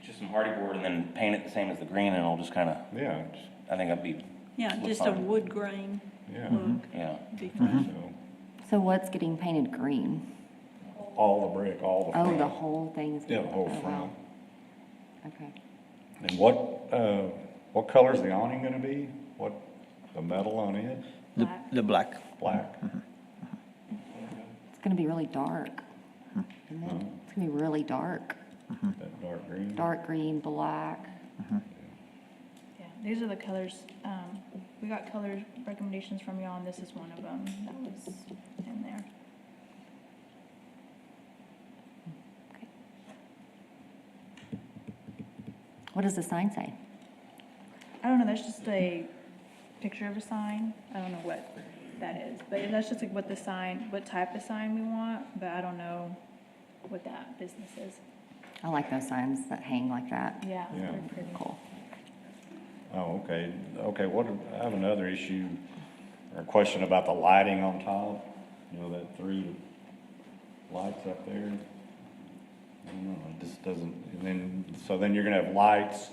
Speaker 4: just some hardy board and then paint it the same as the green and it'll just kind of,
Speaker 1: Yeah,
Speaker 4: I think that'd be,
Speaker 5: Yeah,
Speaker 4: look
Speaker 5: just a
Speaker 4: fine.
Speaker 5: wood grain
Speaker 1: yeah,
Speaker 5: look.
Speaker 4: yeah.
Speaker 5: Be fine.
Speaker 1: so,
Speaker 6: So what's getting painted green?
Speaker 1: all the brick, all the
Speaker 6: Oh,
Speaker 1: front.
Speaker 6: the whole thing is.
Speaker 1: Yeah, the whole
Speaker 6: oh, wow.
Speaker 1: front.
Speaker 6: Okay.
Speaker 1: And what color's the awning gonna be? What, the metal on it?
Speaker 11: The black.
Speaker 1: Black?
Speaker 6: It's gonna be really dark. Isn't it? It's gonna be really dark.
Speaker 1: That dark green?
Speaker 6: Dark green, black.
Speaker 10: Yeah, these are the colors, we got color recommendations from y'all, and this is one of them that was in there.
Speaker 6: What does the sign say?
Speaker 10: I don't know, that's just a picture of a sign. I don't know what that is, but that's just like what the sign, what type of sign we want, but I don't know what that business is.
Speaker 6: I like those signs that hang like that.
Speaker 10: Yeah,
Speaker 1: Yeah.
Speaker 10: they're pretty.
Speaker 6: Cool.
Speaker 1: Oh, okay, okay, I have another issue, or question about the lighting on top, you know, that 3 lights up there. I don't know, it just doesn't, and then, so then you're gonna have lights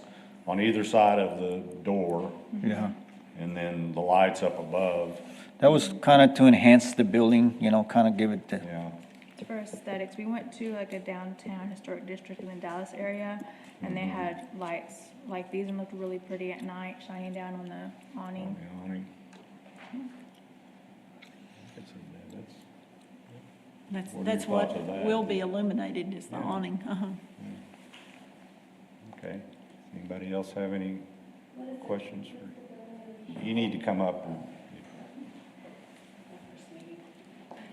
Speaker 1: on either side of the door,
Speaker 11: Yeah.
Speaker 1: and then the lights up above,
Speaker 11: That was kind of to enhance the building, you know, kind of give it the,
Speaker 1: yeah.
Speaker 10: For aesthetics, we went to like a downtown historic district in the Dallas area, and they had lights like these and looked really pretty at night, shining down on the awning.
Speaker 1: The awning. That's- What are
Speaker 5: That's
Speaker 1: your
Speaker 5: what
Speaker 1: thoughts of that?
Speaker 5: will be illuminated is the
Speaker 1: Yeah.
Speaker 5: awning.
Speaker 1: Okay, anybody else have any questions? You need to come up and,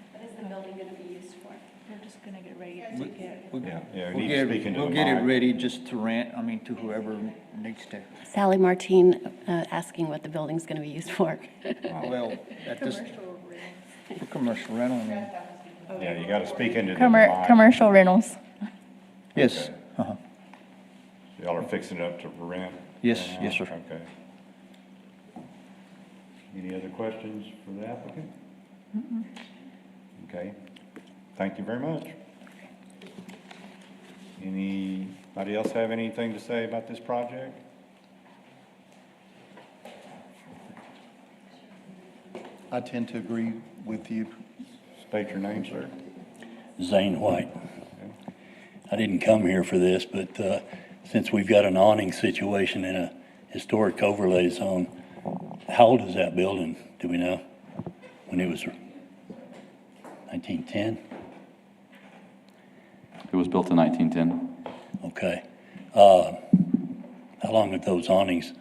Speaker 10: What is the building gonna be used for? We're just gonna get ready to take it.
Speaker 1: yeah,
Speaker 11: we'll
Speaker 1: you need
Speaker 11: get,
Speaker 1: to speak into the
Speaker 11: we'll get it
Speaker 1: mic.
Speaker 11: ready just to rent, I mean, to whoever needs to.
Speaker 8: Sally Martine asking what the building's going to be used for.
Speaker 11: Well, at this, for commercial rental, I mean,
Speaker 1: Yeah, you gotta speak into the mic.
Speaker 10: Commercial rentals.
Speaker 11: yes,
Speaker 1: Y'all are fixing it up to rent?
Speaker 11: Yes,
Speaker 1: right now?
Speaker 11: yes, sir.
Speaker 1: Okay. Any other questions for the applicant? Okay, thank you very much. Anybody else have anything to say about this project?
Speaker 9: I tend to agree with you.
Speaker 1: State your name, sir.
Speaker 12: Zane White. I didn't come here for this, but since we've got an awning situation in a historic overlay zone, how old is that building? Do we know? When it was 1910?
Speaker 3: It was built in 1910.
Speaker 12: Okay. How long have those awnings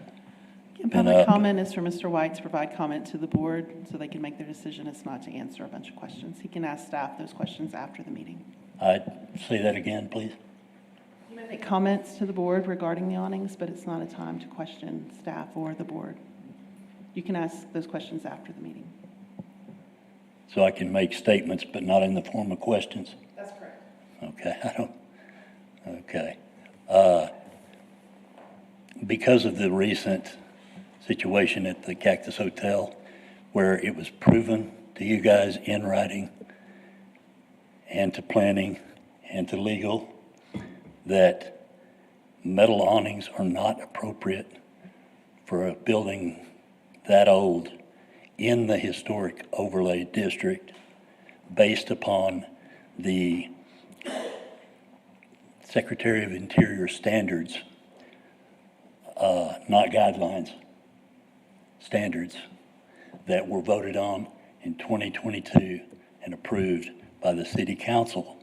Speaker 12: been
Speaker 2: Public
Speaker 12: up?
Speaker 2: comment is for Mr. White to provide comment to the board so they can make their decision. It's not to answer a bunch of questions. He can ask staff those questions after the meeting.
Speaker 12: Say that again, please.
Speaker 2: You may make comments to the board regarding the awnings, but it's not a time to question staff or the board. You can ask those questions after the meeting.
Speaker 12: So I can make statements, but not in the form of questions?
Speaker 2: That's correct.
Speaker 12: Okay, okay. Because of the recent situation at the Cactus Hotel, where it was proven to you guys in writing and to planning and to legal that metal awnings are not appropriate for a building that old in the historic overlay district based upon the Secretary of Interior standards, not guidelines, standards that were voted on in 2022 and approved by the City Council.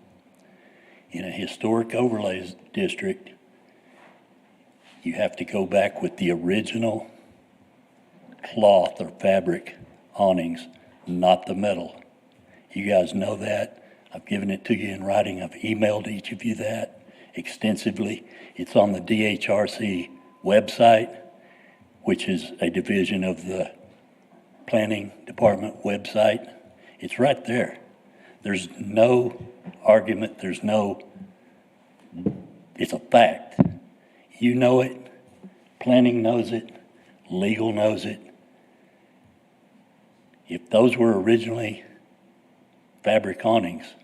Speaker 12: In a historic overlays district, you have to go back with the original cloth or fabric awnings, not the metal. You guys know that. I've given it to you in writing. I've emailed each of you that extensively. It's on the DHRC website, which is a division of the Planning Department website. It's right there. There's no argument. It's a fact. You know it. Planning knows it. Legal knows it. If those were originally fabric awnings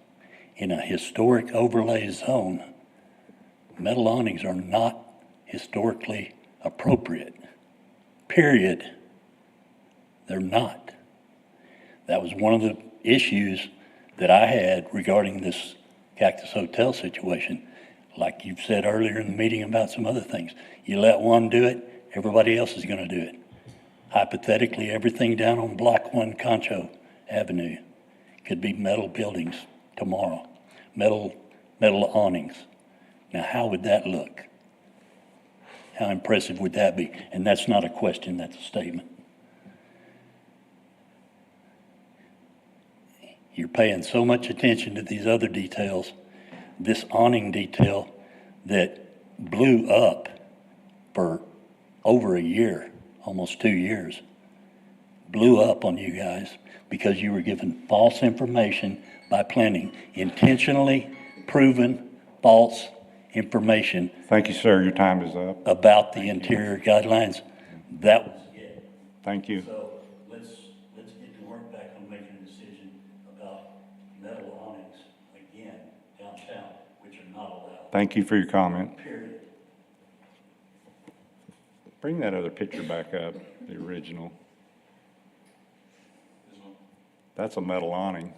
Speaker 12: in a historic overlay zone, metal awnings are not historically appropriate. Period. They're not. That was one of the issues that I had regarding this Cactus Hotel situation. Like you've said earlier in the meeting about some other things. You let one do it, everybody else is going to do it. Hypothetically, everything down on Block 1 Concho Avenue could be metal buildings tomorrow, metal awnings. Now, how would that look? How impressive would that be? And that's not a question, that's a statement. You're paying so much attention to these other details, this awning detail that blew up for over a year, almost 2 years, blew up on you guys because you were given false information by planning, intentionally proven false information.
Speaker 1: Thank you, sir. Your time is up.
Speaker 12: About the interior guidelines. That was it.
Speaker 1: Thank you.
Speaker 12: So let's get to work back on making a decision about metal awnings again downtown, which are not allowed.
Speaker 1: Thank you for your comment.
Speaker 12: Period.
Speaker 1: Bring that other picture back up, the original. That's a metal awning.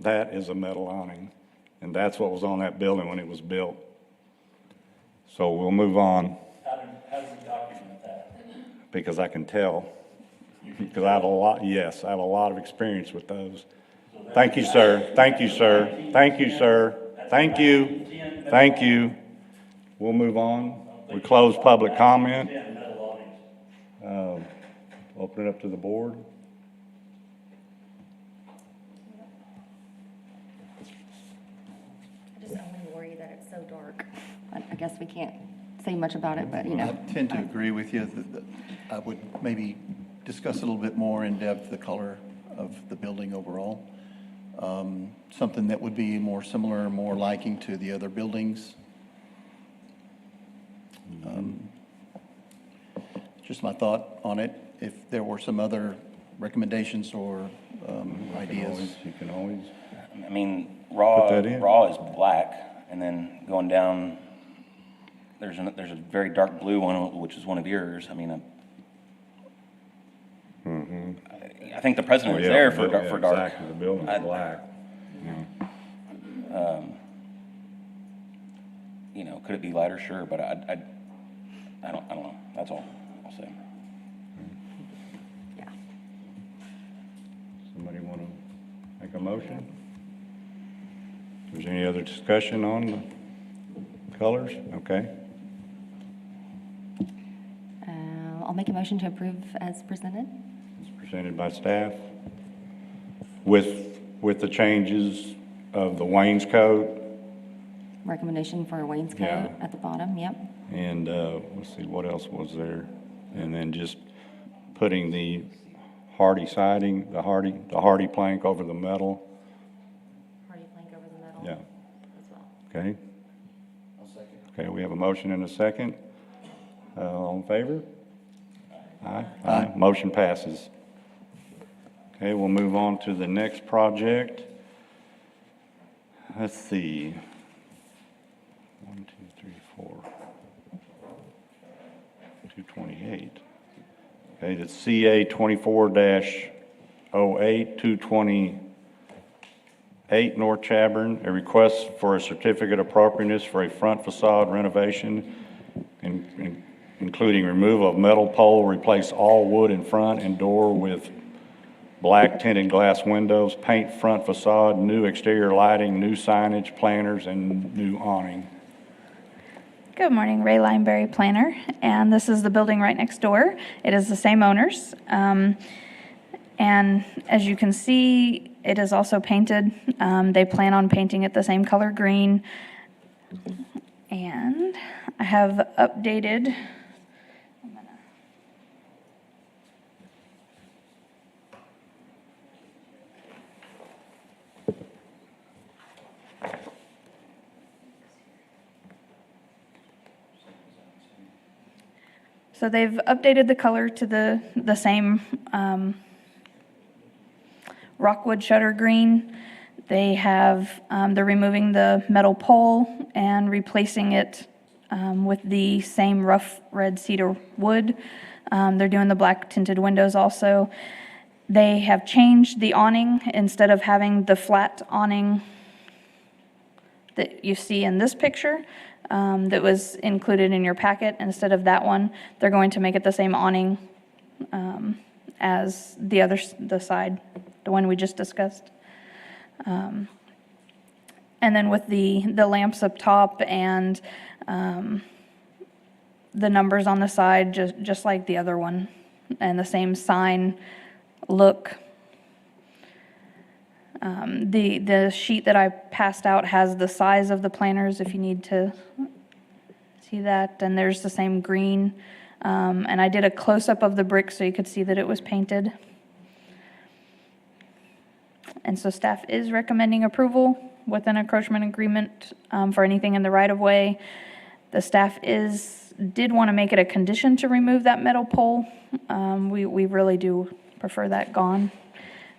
Speaker 1: That is a metal awning. And that's what was on that building when it was built. So we'll move on.
Speaker 12: How does he document that?
Speaker 1: Because I can tell. Because I have a lot, yes, I have a lot of experience with those. Thank you, sir. Thank you, sir. Thank you, sir. Thank you. Thank you. We'll move on. We close public comment. Open it up to the board.
Speaker 6: I just only worry that it's so dark. I guess we can't say much about it, but you know.
Speaker 9: I tend to agree with you. I would maybe discuss a little bit more in depth the color of the building overall. Something that would be more similar, more liking to the other buildings. Just my thought on it. If there were some other recommendations or ideas.
Speaker 1: You can always.
Speaker 4: I mean,
Speaker 1: Put that in.
Speaker 4: raw is black, and then going down, there's a very dark blue one, which is one of yours. I mean, I think the precedent is there for dark.
Speaker 1: Exactly, the building's black.
Speaker 4: You know, could it be lighter? Sure, but I don't know. That's all I'll say.
Speaker 6: Yeah.
Speaker 1: Somebody want to Make a motion? Is there any other discussion on the colors? Okay.
Speaker 6: I'll make a motion to approve as presented.
Speaker 1: It's presented by staff with the changes of the wainscot
Speaker 6: Recommendation for a wainscot
Speaker 1: Yeah.
Speaker 6: at the bottom, yep.
Speaker 1: and, let's see, what else was there? And then just putting the hardy siding, the hardy plank over the metal.
Speaker 6: Hardy plank over the metal.
Speaker 1: Yeah.
Speaker 6: As well.
Speaker 1: Okay. Okay, we have a motion and a second. All in favor? Aye. Aye. Motion passes. Okay, we'll move on to the next project. Let's see. 1, 2, 3, 4. 228. Okay, that's CA 24-08, 228 North Chaburn, a request for a certificate of appropriateness for a front facade renovation, including removal of metal pole, replace all wood in front and door with black tinted glass windows, paint front facade, new exterior lighting, new signage, planters, and new awning.
Speaker 10: Good morning, Ray Lineberry, planner, and this is the building right next door. It is the same owners. And as you can see, it is also painted. They plan on painting it the same color green. And I have updated. So they've updated the color to the same rockwood shutter green. They're removing the metal pole and replacing it with the same rough red cedar wood. They're doing the black tinted windows also. They have changed the awning. Instead of having the flat awning that you see in this picture, that was included in your packet, instead of that one, they're going to make it the same awning as the side, the one we just discussed. And then with the lamps up top and the numbers on the side, just like the other one, and the same sign look. The sheet that I passed out has the size of the planters if you need to see that, and there's the same green. And I did a close-up of the brick so you could see that it was painted. And so staff is recommending approval with an encroachment agreement for anything in the right-of-way. The staff did want to make it a condition to remove that metal pole. We really do prefer that gone.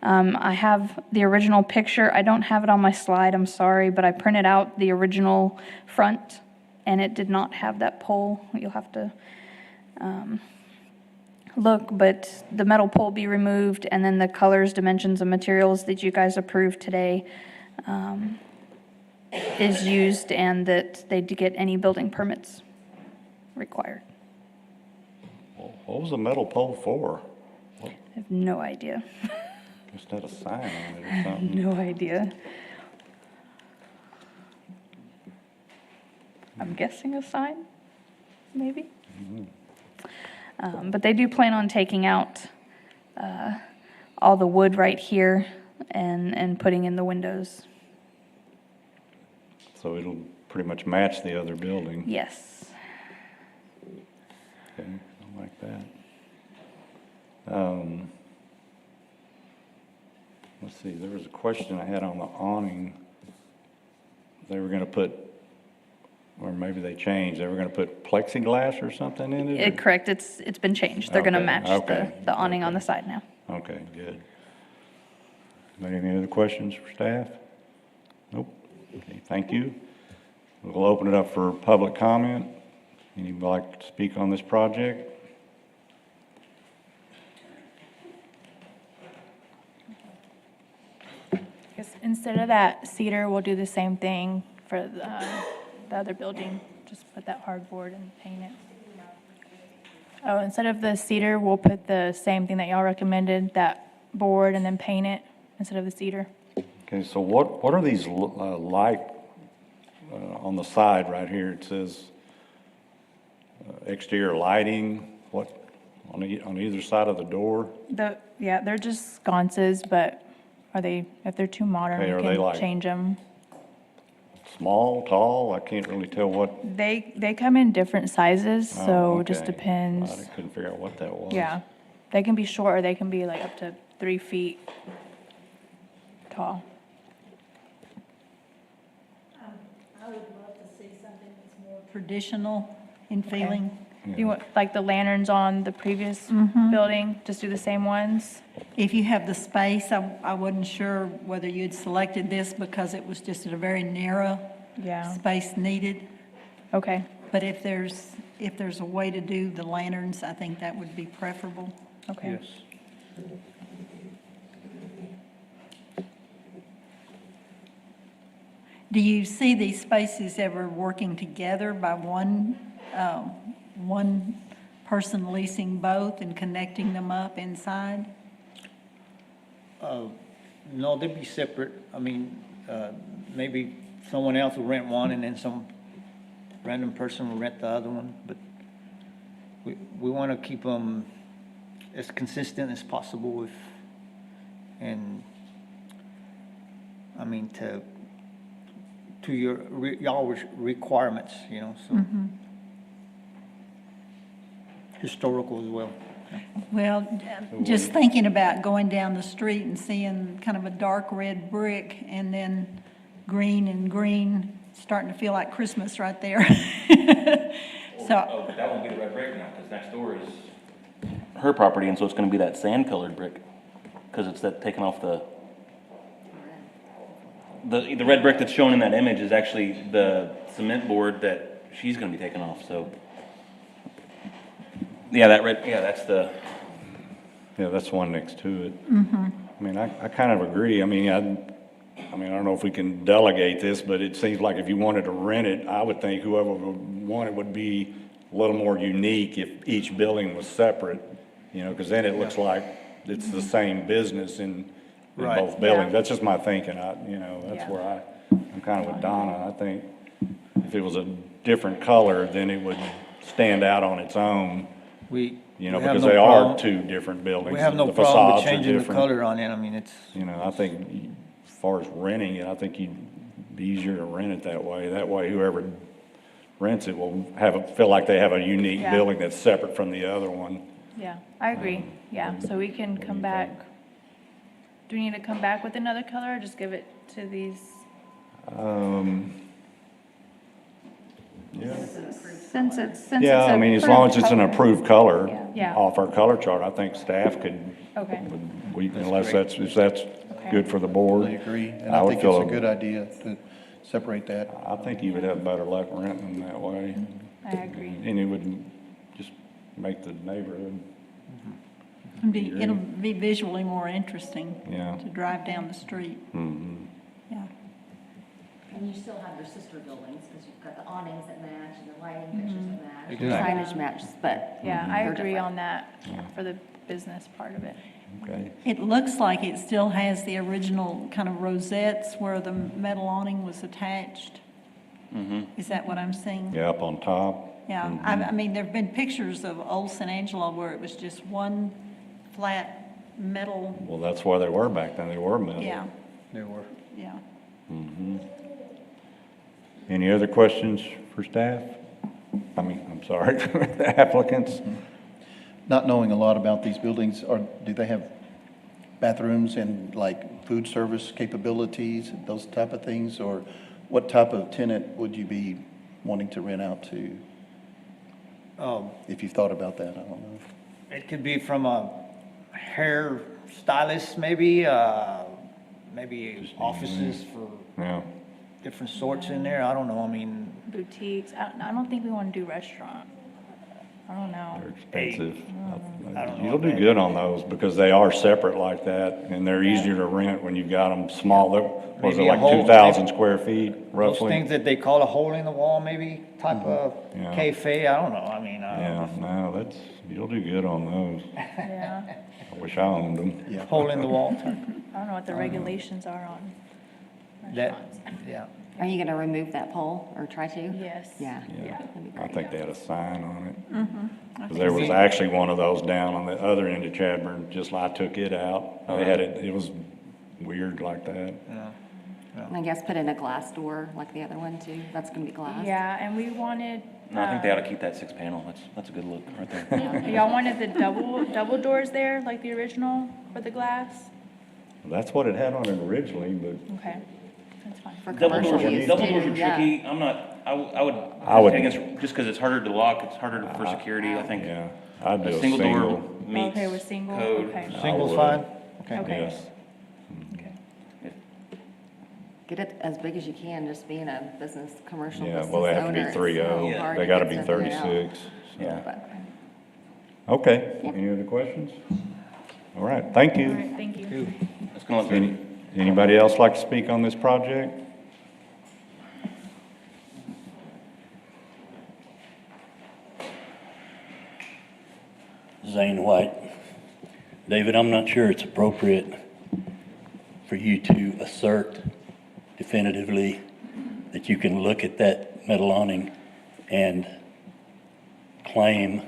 Speaker 10: I have the original picture. I don't have it on my slide, I'm sorry, but I printed out the original front, and it did not have that pole. You'll have to look, but the metal pole be removed, and then the colors, dimensions, and materials that you guys approved today is used, and that they get any building permits required.
Speaker 1: What was the metal pole for?
Speaker 10: I have no idea.
Speaker 1: Just had a sign on it or something.
Speaker 10: No idea. I'm guessing a sign, maybe? But they do plan on taking out all the wood right here and putting in the windows.
Speaker 1: So it'll pretty much match the other building.
Speaker 10: Yes.
Speaker 1: Okay, I like that. Let's see, there was a question I had on the awning. They were gonna put, or maybe they changed, they were gonna put plexiglass or something in it? or-
Speaker 10: Correct, it's been changed. They're gonna
Speaker 1: Okay,
Speaker 10: match
Speaker 1: okay,
Speaker 10: the awning on
Speaker 1: okay.
Speaker 10: the side now.
Speaker 1: Okay, good. Any other questions for staff? Nope. Okay, thank you. We'll open it up for public comment. Anybody like to speak on this project?
Speaker 10: Guess instead of that cedar, we'll do the same thing for the other building. Just put that hardboard and paint it. Oh, instead of the cedar, we'll put the same thing that y'all recommended, that board, and then paint it instead of the cedar.
Speaker 1: Okay. Okay, so what are these light on the side right here? It says exterior lighting, what, on either side of the door?
Speaker 10: Yeah, they're just sconces, but if they're too modern,
Speaker 1: Okay,
Speaker 10: we
Speaker 1: are they
Speaker 10: can
Speaker 1: like-
Speaker 10: change them.
Speaker 1: Small, tall? I can't really tell what.
Speaker 10: They come in different sizes,
Speaker 1: Oh,
Speaker 10: so it just
Speaker 1: okay.
Speaker 10: depends.
Speaker 1: I couldn't figure out what that was.
Speaker 10: Yeah, they can be short or they can be like up to 3 feet tall.
Speaker 5: I would love to see something that's more traditional in feeling.
Speaker 10: You want, like the lanterns on the previous building, just do the same ones?
Speaker 5: If you have the space, I wasn't sure whether you'd selected this because it was just a very narrow
Speaker 10: Yeah,
Speaker 5: space needed.
Speaker 10: okay.
Speaker 5: But if there's a way to do the lanterns, I think that would be preferable.
Speaker 10: Okay.
Speaker 5: Do you see these spaces ever working together by one person leasing both and connecting them up inside?
Speaker 11: No, they'd be separate. I mean, maybe someone else will rent one and then some random person will rent the other one, but we want to keep them as consistent as possible with, and, I mean, to y'all's requirements, you know, so. Historical as well.
Speaker 5: Well, just thinking about going down the street and seeing kind of a dark red brick and then green and green, starting to feel like Christmas right there. So,
Speaker 4: But that won't be the red brick now, because next door is her property, and so it's gonna be that sand-colored brick, because it's that taking off the red brick that's shown in that image is actually the cement board that she's gonna be taking off, so. Yeah, that's the.
Speaker 1: Yeah, that's the one next to it. I mean, I kind of agree. I mean, I don't know if we can delegate this, but it seems like if you wanted to rent it, I would think whoever would want it would be a little more unique if each building was separate, you know, because then it looks like it's the same business in
Speaker 11: Right.
Speaker 1: both buildings.
Speaker 10: Yeah.
Speaker 1: That's just my thinking. That's
Speaker 10: Yeah.
Speaker 1: where I'm kind of with Donna. I think if it was a different color, then it would stand out on its own.
Speaker 11: We
Speaker 1: You know,
Speaker 11: we have
Speaker 1: because
Speaker 11: no
Speaker 1: they
Speaker 11: problem-
Speaker 1: are two different buildings.
Speaker 11: We have no
Speaker 1: The
Speaker 11: problem
Speaker 1: facades
Speaker 11: with
Speaker 1: are
Speaker 11: changing the
Speaker 1: different.
Speaker 11: color on it. I mean, it's,
Speaker 1: You know, I think as far as renting it, I think you'd be easier to rent it that way. That way whoever rents it will feel like they have a unique
Speaker 10: Yeah.
Speaker 1: building that's separate from the other one.
Speaker 10: Yeah, I agree. Yeah, so we can come back. Do we need to come back with another color or just give it to these?
Speaker 1: Yeah.
Speaker 10: Since it's
Speaker 1: Yeah, I mean, as long as it's an approved color
Speaker 10: Yeah.
Speaker 1: off our color chart, I think staff could,
Speaker 10: Okay,
Speaker 1: unless if that's good for the board.
Speaker 9: I agree, and
Speaker 1: I
Speaker 9: I
Speaker 1: would
Speaker 9: think it's
Speaker 1: feel-
Speaker 9: a good idea to separate that.
Speaker 1: I think you would have better luck renting them that way.
Speaker 10: I agree.
Speaker 1: And it would just make the neighborhood,
Speaker 5: it'll be visually more interesting
Speaker 1: yeah.
Speaker 5: to drive down the street. Yeah.
Speaker 6: And you still have your sister buildings, because you've got the awnings that match and the lighting fixtures that match, the
Speaker 11: Exactly.
Speaker 6: signage matches, but.
Speaker 10: Yeah, I
Speaker 6: they're
Speaker 10: agree
Speaker 6: different.
Speaker 10: on that for the business part of it.
Speaker 1: Okay.
Speaker 5: It looks like it still has the original kind of rosettes where the metal awning was attached. Is that what I'm seeing?
Speaker 1: Yeah, up on top.
Speaker 5: Yeah, I mean, there've been pictures of Olson Angelo where it was just one flat metal,
Speaker 1: Well, that's where they were back then. They were metal.
Speaker 5: yeah,
Speaker 11: there were.
Speaker 5: yeah.
Speaker 1: Any other questions for staff? I'm sorry, applicants?
Speaker 9: Not knowing a lot about these buildings, do they have bathrooms and like food service capabilities, those type of things? Or what type of tenant would you be wanting to rent out to? If you've thought about that, I don't know.
Speaker 11: It could be from a hair stylist, maybe, maybe offices for
Speaker 1: Yeah.
Speaker 11: different sorts in there. I don't know. I mean,
Speaker 10: Boutiques, I don't think we want to do restaurant. I don't know.
Speaker 1: They're expensive.
Speaker 11: I don't know
Speaker 1: You'll do
Speaker 11: if
Speaker 1: good on those because they are separate like that and they're easier to rent when you've got them small. Was it
Speaker 11: Maybe a
Speaker 1: like
Speaker 11: whole-
Speaker 1: 2,000 square feet
Speaker 11: those
Speaker 1: roughly?
Speaker 11: things that they call a hole in the wall, maybe type of
Speaker 1: Yeah.
Speaker 11: cafe. I don't know. I mean,
Speaker 1: Yeah, no, you'll do good on those.
Speaker 10: Yeah,
Speaker 1: I wish I owned them.
Speaker 9: Yeah.
Speaker 11: hole in the wall type.
Speaker 10: I don't know what the regulations are on
Speaker 11: that, yeah.
Speaker 6: Are you going to remove that pole or try to?
Speaker 10: Yes.
Speaker 6: Yeah.
Speaker 1: Yeah.
Speaker 6: That'd be
Speaker 1: I
Speaker 6: great.
Speaker 1: think they had a sign on it.
Speaker 5: Mm-hmm.
Speaker 1: 'Cause there was actually one of those down on the other end of Chadburn, just like I took it out. They had it, it was weird like that.
Speaker 6: And I guess put in a glass door like the other one too. That's going to be glass.
Speaker 10: Yeah, and we wanted.
Speaker 4: No, I think they ought to keep that 6 panel. That's a good look right there.
Speaker 10: Y'all wanted the double doors there, like the original for the glass?
Speaker 1: That's what it had on it originally, but
Speaker 10: Okay, that's fine.
Speaker 6: For
Speaker 4: Double
Speaker 6: commercial
Speaker 4: doors,
Speaker 6: use
Speaker 4: double
Speaker 6: too,
Speaker 4: doors are
Speaker 6: yeah.
Speaker 4: tricky. I'm not, I would
Speaker 1: I would-
Speaker 4: hesitate against, just because it's harder to lock, it's harder for security, I think.
Speaker 1: yeah, I'd do
Speaker 4: A
Speaker 1: a
Speaker 4: single door
Speaker 1: single.
Speaker 4: meets
Speaker 10: Okay, with single,
Speaker 4: code.
Speaker 10: okay.
Speaker 11: Single's
Speaker 1: would.
Speaker 11: fine? Okay.
Speaker 10: Okay.
Speaker 1: Yes.
Speaker 10: Okay.
Speaker 6: Get it as big as you can, just being a business, commercial
Speaker 1: Yeah,
Speaker 6: business
Speaker 1: well, they have to
Speaker 6: owner,
Speaker 1: be
Speaker 6: it's
Speaker 1: 3
Speaker 6: so
Speaker 1: oh.
Speaker 6: hard
Speaker 1: They
Speaker 6: to
Speaker 1: gotta
Speaker 6: get
Speaker 1: be
Speaker 6: something out.
Speaker 1: 36.
Speaker 4: Yeah.
Speaker 6: But
Speaker 1: Okay, any other questions? All right, thank
Speaker 10: All
Speaker 1: you.
Speaker 10: right, thank you.
Speaker 4: It's gonna look good.
Speaker 1: Anybody else like to speak on this project?
Speaker 12: Zane White. David, I'm not sure it's appropriate for you to assert definitively that you can look at that metal awning and claim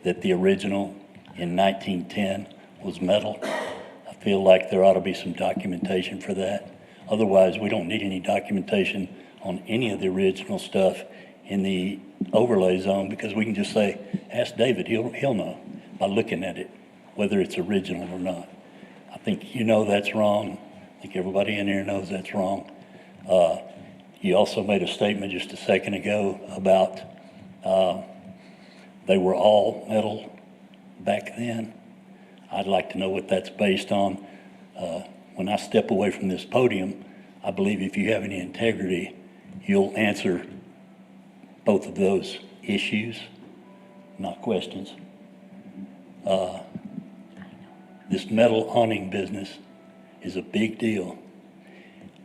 Speaker 12: that the original in 1910 was metal. I feel like there ought to be some documentation for that. Otherwise, we don't need any documentation on any of the original stuff in the overlay zone, because we can just say, ask David, he'll know by looking at it, whether it's original or not. I think you know that's wrong. I think everybody in here knows that's wrong. You also made a statement just a second ago about they were all metal back then. I'd like to know what that's based on. When I step away from this podium, I believe if you have any integrity, you'll answer both of those issues, not questions. This metal awning business is a big deal.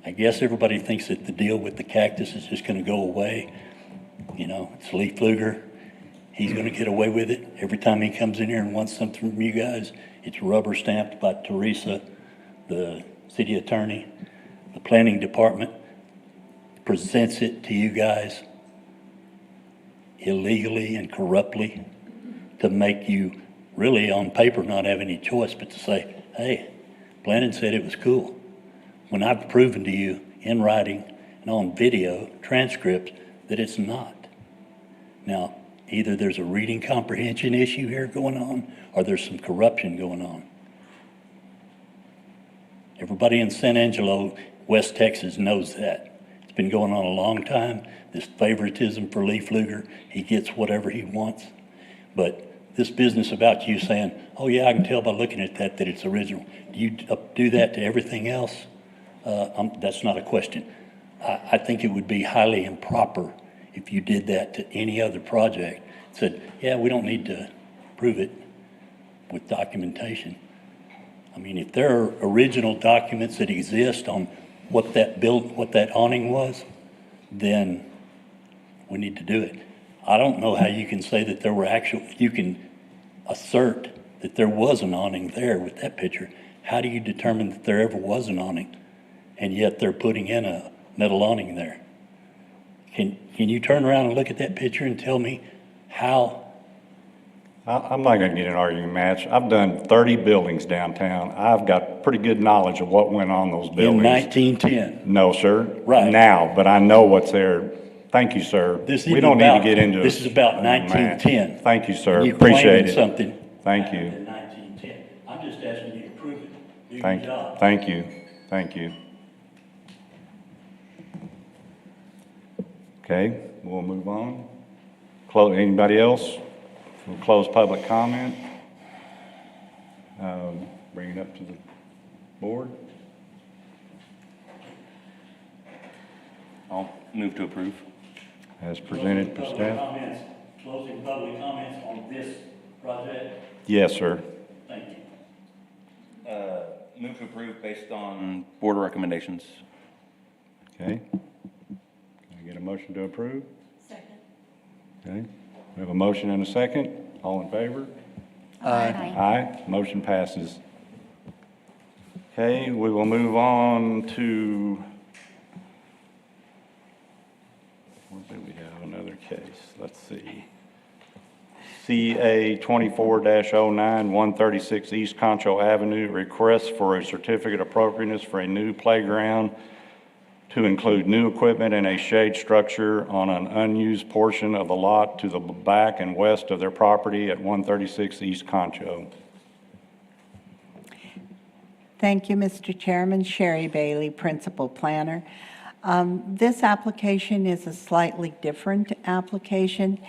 Speaker 12: I guess everybody thinks that the deal with the cactus is just going to go away. You know, it's Lee Pfluger. He's going to get away with it. Every time he comes in here and wants something from you guys, it's rubber stamped by Teresa, the city attorney. The planning department presents it to you guys illegally and corruptly to make you really on paper not have any choice but to say, hey, planning said it was cool. When I've proven to you in writing and on video transcripts that it's not. Now, either there's a reading comprehension issue here going on, or there's some corruption going on. Everybody in San Angelo, West Texas knows that. It's been going on a long time. This favoritism for Lee Pfluger, he gets whatever he wants. But this business about you saying, oh yeah, I can tell by looking at that it's original. Do you do that to everything else? That's not a question. I think it would be highly improper if you did that to any other project. Said, yeah, we don't need to prove it with documentation. I mean, if there are original documents that exist on what that awning was, then we need to do it. I don't know how you can say that there were you can assert that there was an awning there with that picture. How do you determine that there ever was an awning? And yet they're putting in a metal awning there. Can you turn around and look at that picture and tell me how?
Speaker 1: I'm not going to get in an arguing match. I've done 30 buildings downtown. I've got pretty good knowledge of what went on those
Speaker 12: In
Speaker 1: buildings.
Speaker 12: 1910.
Speaker 1: No, sir.
Speaker 12: Right.
Speaker 1: Now, but I know what's there. Thank you, sir. We don't need to get into.
Speaker 12: This is about
Speaker 1: a match.
Speaker 12: 1910.
Speaker 1: Thank you, sir.
Speaker 12: You
Speaker 1: Appreciate
Speaker 12: claiming
Speaker 1: it.
Speaker 12: something.
Speaker 1: Thank
Speaker 12: In
Speaker 1: you.
Speaker 12: 1910. I'm just asking you to prove it. Do your
Speaker 1: Thank
Speaker 12: job.
Speaker 1: you. Thank you. Okay, we'll move on. Anybody else? We'll close public comment. Bring it up to the board.
Speaker 4: I'll move to approve.
Speaker 1: As presented for
Speaker 12: Closing
Speaker 1: staff.
Speaker 12: public comments. Closing public comments on this project.
Speaker 1: Yes, sir.
Speaker 12: Thank you.
Speaker 4: Move to approve based on board recommendations.
Speaker 1: Okay. Can I get a motion to approve? Second. Okay. We have a motion and a second. All in favor? Aye. Motion passes. Okay, we will move on to case, let's see. CA 24-09, 136 East Concho Avenue, request for a certificate of appropriateness for a new playground to include new equipment and a shade structure on an unused portion of the lot to the back and west of their property at 136 East Concho.
Speaker 7: Thank you, Mr. Chairman. Sherry Bailey, Principal Planner. This application is a slightly different application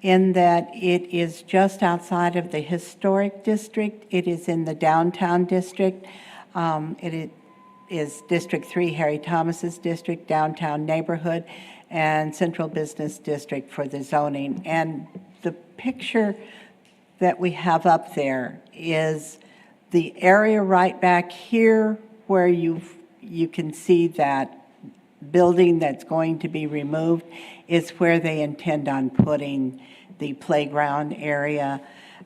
Speaker 7: in that it is just outside of the historic district. It is in the downtown district. It is District 3, Harry Thomas's district, downtown neighborhood, and central business district for the zoning. And the picture that we have up there is the area right back here where you can see that building that's going to be removed is where they intend on putting the playground area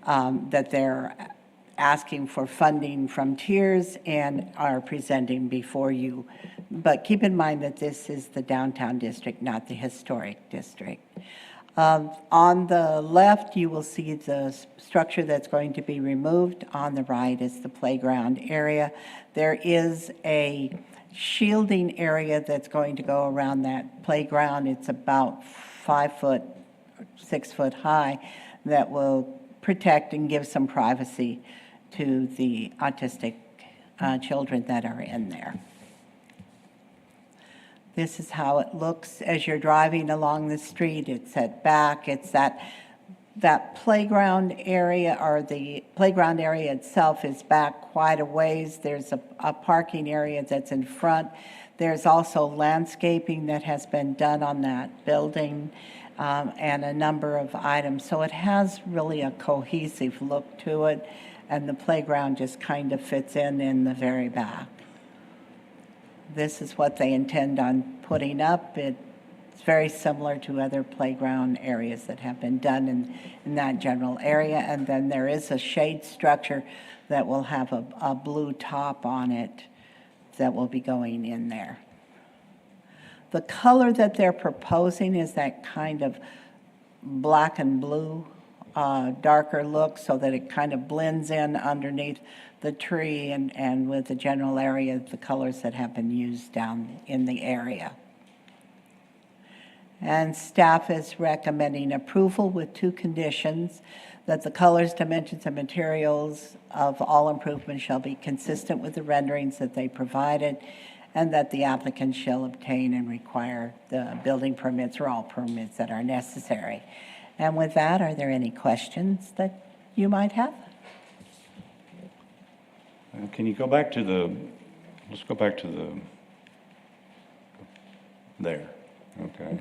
Speaker 7: that they're asking for funding from tiers and are presenting before you. But keep in mind that this is the downtown district, not the historic district. On the left, you will see the structure that's going to be removed. On the right is the playground area. There is a shielding area that's going to go around that playground. It's about 5 foot, 6 foot high, that will protect and give some privacy to the autistic children that are in there. This is how it looks as you're driving along the street. It's set back. It's that playground area, or the playground area itself is back quite a ways. There's a parking area that's in front. There's also landscaping that has been done on that building and a number of items. So it has really a cohesive look to it, and the playground just kind of fits in the very back. This is what they intend on putting up. It's very similar to other playground areas that have been done in that general area. And then there is a shade structure that will have a blue top on it that will be going in there. The color that they're proposing is that kind of black and blue, darker look, so that it kind of blends in underneath the tree and with the general area, the colors that have been used down in the area. And staff is recommending approval with 2 conditions: that the colors, dimensions, and materials of all improvements shall be consistent with the renderings that they provided, and that the applicant shall obtain and require the building permits or all permits that are necessary. And with that, are there any questions that you might have?
Speaker 1: Can you go back to let's go back to there, okay.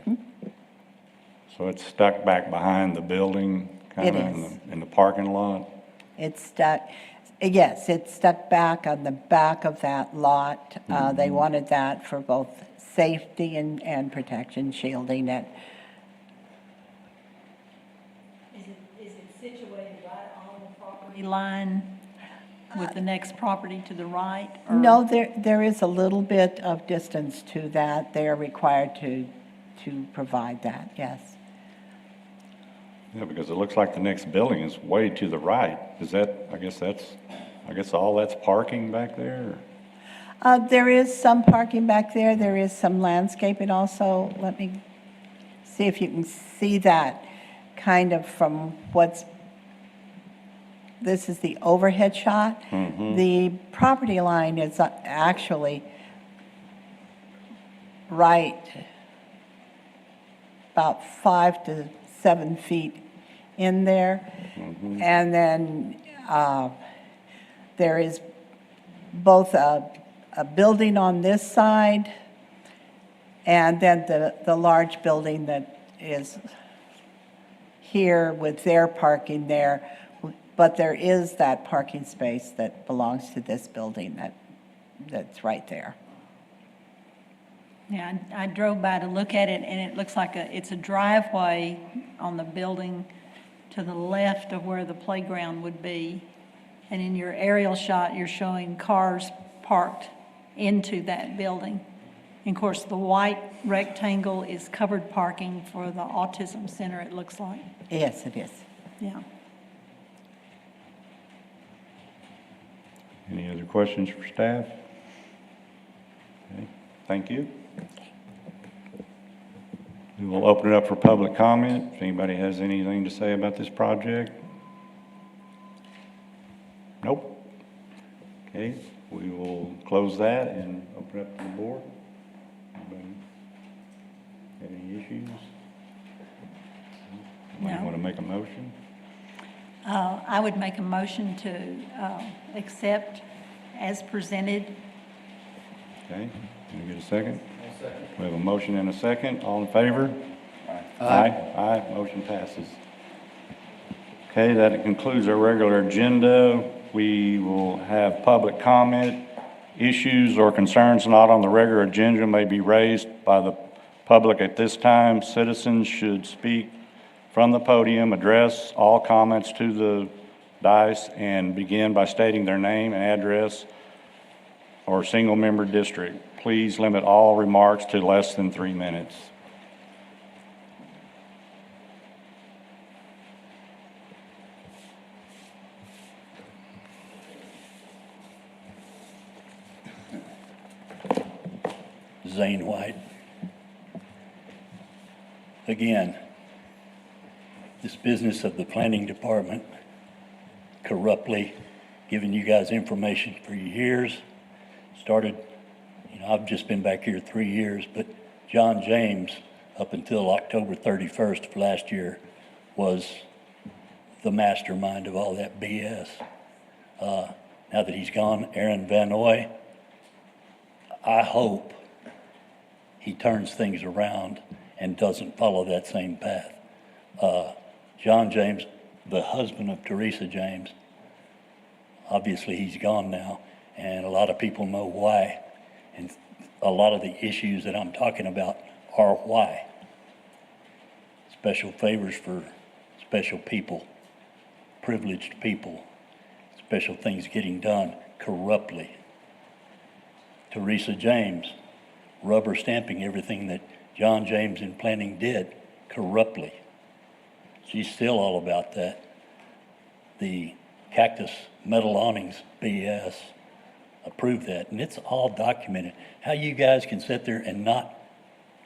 Speaker 1: So it's stuck back behind the building, kind of in the parking lot?
Speaker 7: It's stuck, yes, it's stuck back on the back of that lot. They wanted that for both safety and protection, shielding it.
Speaker 5: Is it situated right on the property line with the next property to the right? Or?
Speaker 7: No, there is a little bit of distance to that. They are required to provide that, yes.
Speaker 1: Yeah, because it looks like the next building is way to the right. Is that, I guess all that's parking back there?
Speaker 7: There is some parking back there. There is some landscaping also. Let me see if you can see that kind of from this is the overhead shot. The property line is actually right about 5 to 7 feet in there. And then there is both a building on this side and then the large building that is here with their parking there. But there is that parking space that belongs to this building that's right there.
Speaker 5: Yeah, I drove by to look at it, and it looks like it's a driveway on the building to the left of where the playground would be. And in your aerial shot, you're showing cars parked into that building. And of course, the white rectangle is covered parking for the autism center, it looks like.
Speaker 7: Yes, it is.
Speaker 5: Yeah.
Speaker 1: Any other questions for staff? Okay, thank you. We will open it up for public comment. If anybody has anything to say about this project? Nope. Okay, we will close that and open it up to the board. Anybody have any issues? Anybody
Speaker 5: No.
Speaker 1: want to make a motion?
Speaker 5: I would make a motion to accept as presented.
Speaker 1: Okay, can we get a second? We have a motion and a second. All in favor? Aye. Aye, motion passes. Okay, that concludes our regular agenda. We will have public comment. Issues or concerns not on the regular agenda may be raised by the public at this time. Citizens should speak from the podium, address all comments to the dais, and begin by stating their name and address or single-member district. Please limit all remarks to less than 3 minutes.
Speaker 12: Zane White. Again, this business of the planning department corruptly giving you guys information for years started, I've just been back here 3 years, but John James, up until October 31st of last year, was the mastermind of all that BS. Now that he's gone, Aaron Van Noy, I hope he turns things around and doesn't follow that same path. John James, the husband of Teresa James, obviously he's gone now, and a lot of people know why. And a lot of the issues that I'm talking about are why. Special favors for special people, privileged people, special things getting done corruptly. Teresa James, rubber stamping everything that John James in planning did corruptly. She's still all about that. The cactus metal awnings BS approved that, and it's all documented. How you guys can sit there and not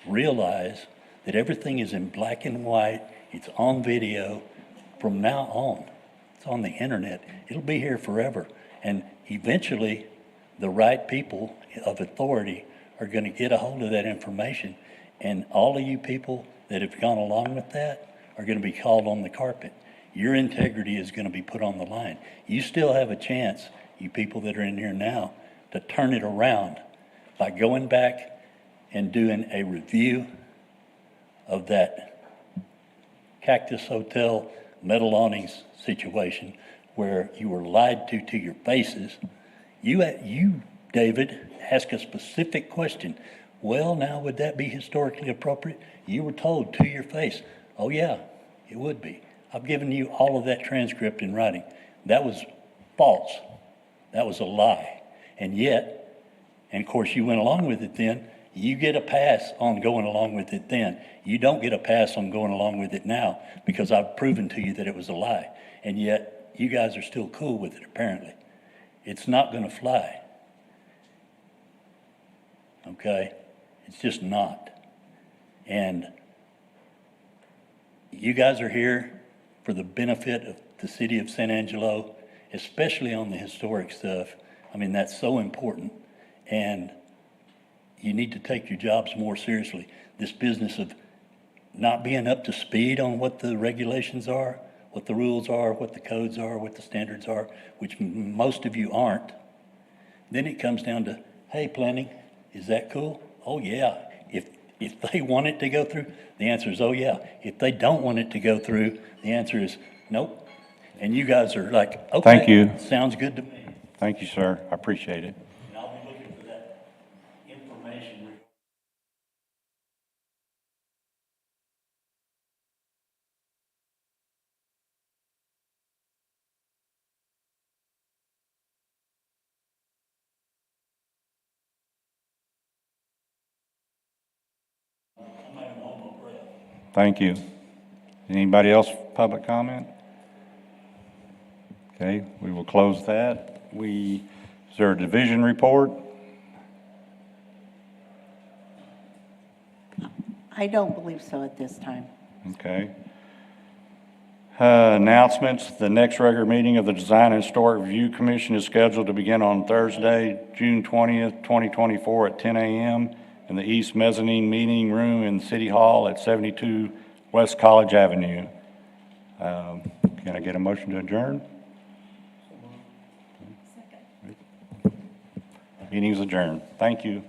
Speaker 12: realize that everything is in black and white, it's on video from now on. It's on the internet. It'll be here forever. And eventually, the right people of authority are going to get a hold of that information, and all of you people that have gone along with that are going to be called on the carpet. Your integrity is going to be put on the line. You still have a chance, you people that are in here now, to turn it around by going back and doing a review of that Cactus Hotel metal awnings situation where you were lied to your faces. You, David, ask a specific question. Well, now, would that be historically appropriate? You were told to your face, oh yeah, it would be. I've given you all of that transcript in writing. That was false. That was a lie. And yet, and of course you went along with it then, you get a pass on going along with it then. You don't get a pass on going along with it now because I've proven to you that it was a lie. And yet, you guys are still cool with it, apparently. It's not going to fly. Okay? It's just not. And you guys are here for the benefit of the city of San Angelo, especially on the historic stuff. I mean, that's so important. And you need to take your jobs more seriously. This business of not being up to speed on what the regulations are, what the rules are, what the codes are, what the standards are, which most of you aren't. Then it comes down to, hey, planning, is that cool? Oh, yeah. If they want it to go through, the answer is, oh, yeah. If they don't want it to go through, the answer is, nope. And you guys are like, okay.
Speaker 1: Thank you.
Speaker 12: Sounds good to me.
Speaker 1: Thank you, sir. I appreciate it. Thank you. Anybody else, public comment? Okay, we will close that. Is there a division report?
Speaker 7: I don't believe so at this time.
Speaker 1: Okay. Announcements, the next regular meeting of the Design and Historic Review Commission is scheduled to begin on Thursday, June 20th, 2024 at 10 a.m. in the East Mezzanine Meeting Room in City Hall at 72 West College Avenue. Can I get a motion to adjourn? Meeting's adjourned. Thank you.